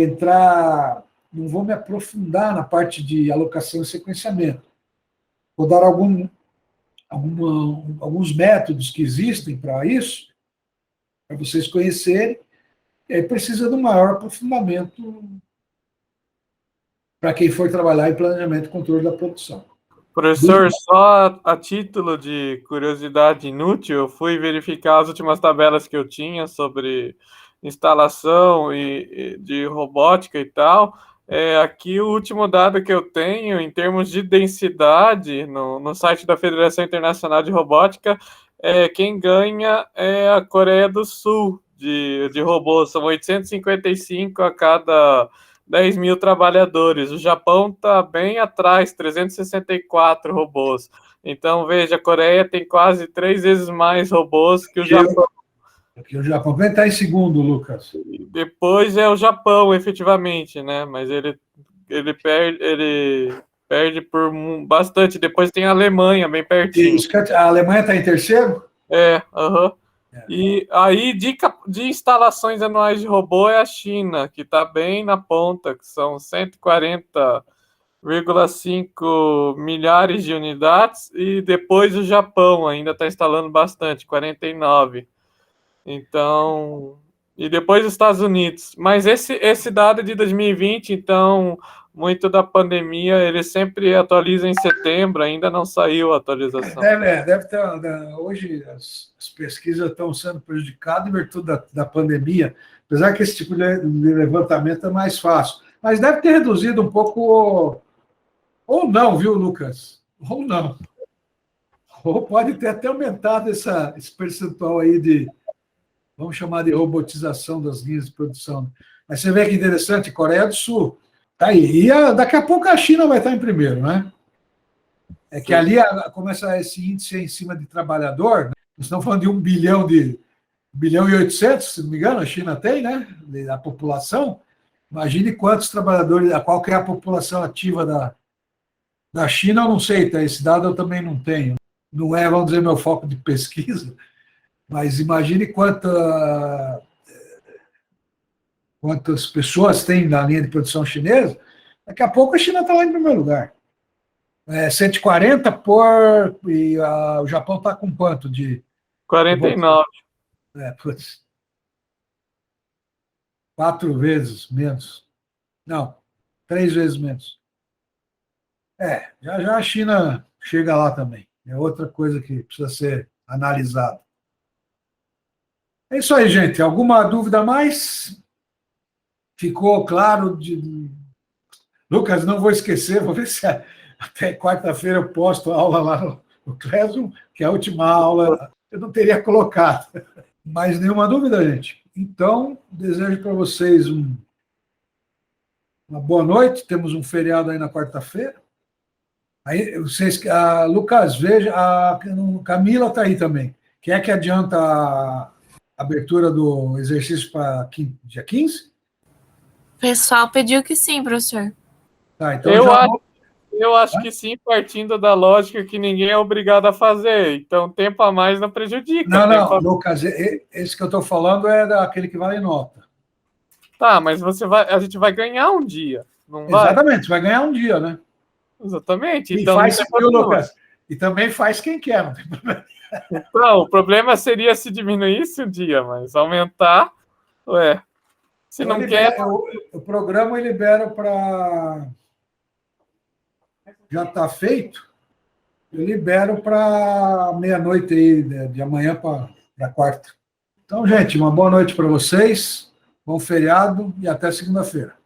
me aprofundar na parte de alocação e sequenciamento. Vou dar alguns métodos que existem para isso, para vocês conhecerem, e aí precisa de um maior aprofundamento para quem for trabalhar em planejamento e controle da produção. Professor, só a título de curiosidade inútil, eu fui verificar as últimas tabelas que eu tinha sobre instalação e de robótica e tal. Aqui o último dado que eu tenho em termos de densidade no site da Federação Internacional de Robótica, quem ganha é a Coreia do Sul de robôs, são 855 a cada 10 mil trabalhadores. O Japão está bem atrás, 364 robôs. Então, veja, a Coreia tem quase 3 vezes mais robôs que o Japão. Porque o Japão está em segundo, Lucas. Depois é o Japão, efetivamente, né? Mas ele perde por bastante. Depois tem a Alemanha, bem pertinho. Isso, a Alemanha está em terceiro? Aham. E aí, de instalações anuais de robô é a China, que está bem na ponta, que são 140,5 milhares de unidades, e depois o Japão ainda está instalando bastante, 49. Então, e depois os Estados Unidos. Mas esse dado é de 2020, então, muito da pandemia, ele sempre atualiza em setembro, ainda não saiu a atualização. Deve ter. Hoje as pesquisas estão sendo prejudicadas em virtude da pandemia, apesar que esse tipo de levantamento é mais fácil. Mas deve ter reduzido um pouco, ou não, viu, Lucas? Ou não. Ou pode ter até aumentado esse percentual aí de, vamos chamar de robotização das linhas de produção. Mas você vê que interessante, Coreia do Sul está aí. E daqui a pouco a China vai estar em primeiro, né? É que ali começa esse índice em cima de trabalhador. Né? Nós estamos falando de 1 bilhão e 800, se não me engano, a China tem, né? A população. Imagine quantos trabalhadores, qual que é a população ativa da China, eu não sei, tá? Esse dado eu também não tenho. Não é, vamos dizer, meu foco de pesquisa, mas imagine quantas pessoas tem na linha de produção chinesa. Daqui a pouco a China está lá em primeiro lugar. 140 e o Japão está com quanto de... 49. Putz, 4 vezes menos. Não, 3 vezes menos. Já a China chega lá também. É outra coisa que precisa ser analisada. É isso aí, gente. Alguma dúvida a mais? Ficou claro? Lucas, não vou esquecer, vou ver se até quarta-feira eu posto a aula lá no Classroom, que é a última aula eu não teria colocado. Mais nenhuma dúvida, gente? Então, desejo para vocês uma boa noite. Temos um feriado aí na quarta-feira. Aí, Lucas, veja, a Camila está aí também. Quer que adianta a abertura do exercício para dia 15? O pessoal pediu que sim, professor. Tá, então eu acho que sim, partindo da lógica que ninguém é obrigado a fazer. Então, tempo a mais não prejudica. Não, Lucas, esse que eu estou falando é daquele que vale nota. Tá, mas a gente vai ganhar um dia, não vai? Exatamente, você vai ganhar um dia, né? Exatamente. E então, faz, viu, Lucas? E também faz quem quer, não tem problema. Então, o problema seria se diminuísse o dia, mas aumentar, se não quer... O programa libera para... Já está feito, eu libero para meia-noite aí, de amanhã para quarta. Então, gente, uma boa noite para vocês, bom feriado e até segunda-feira.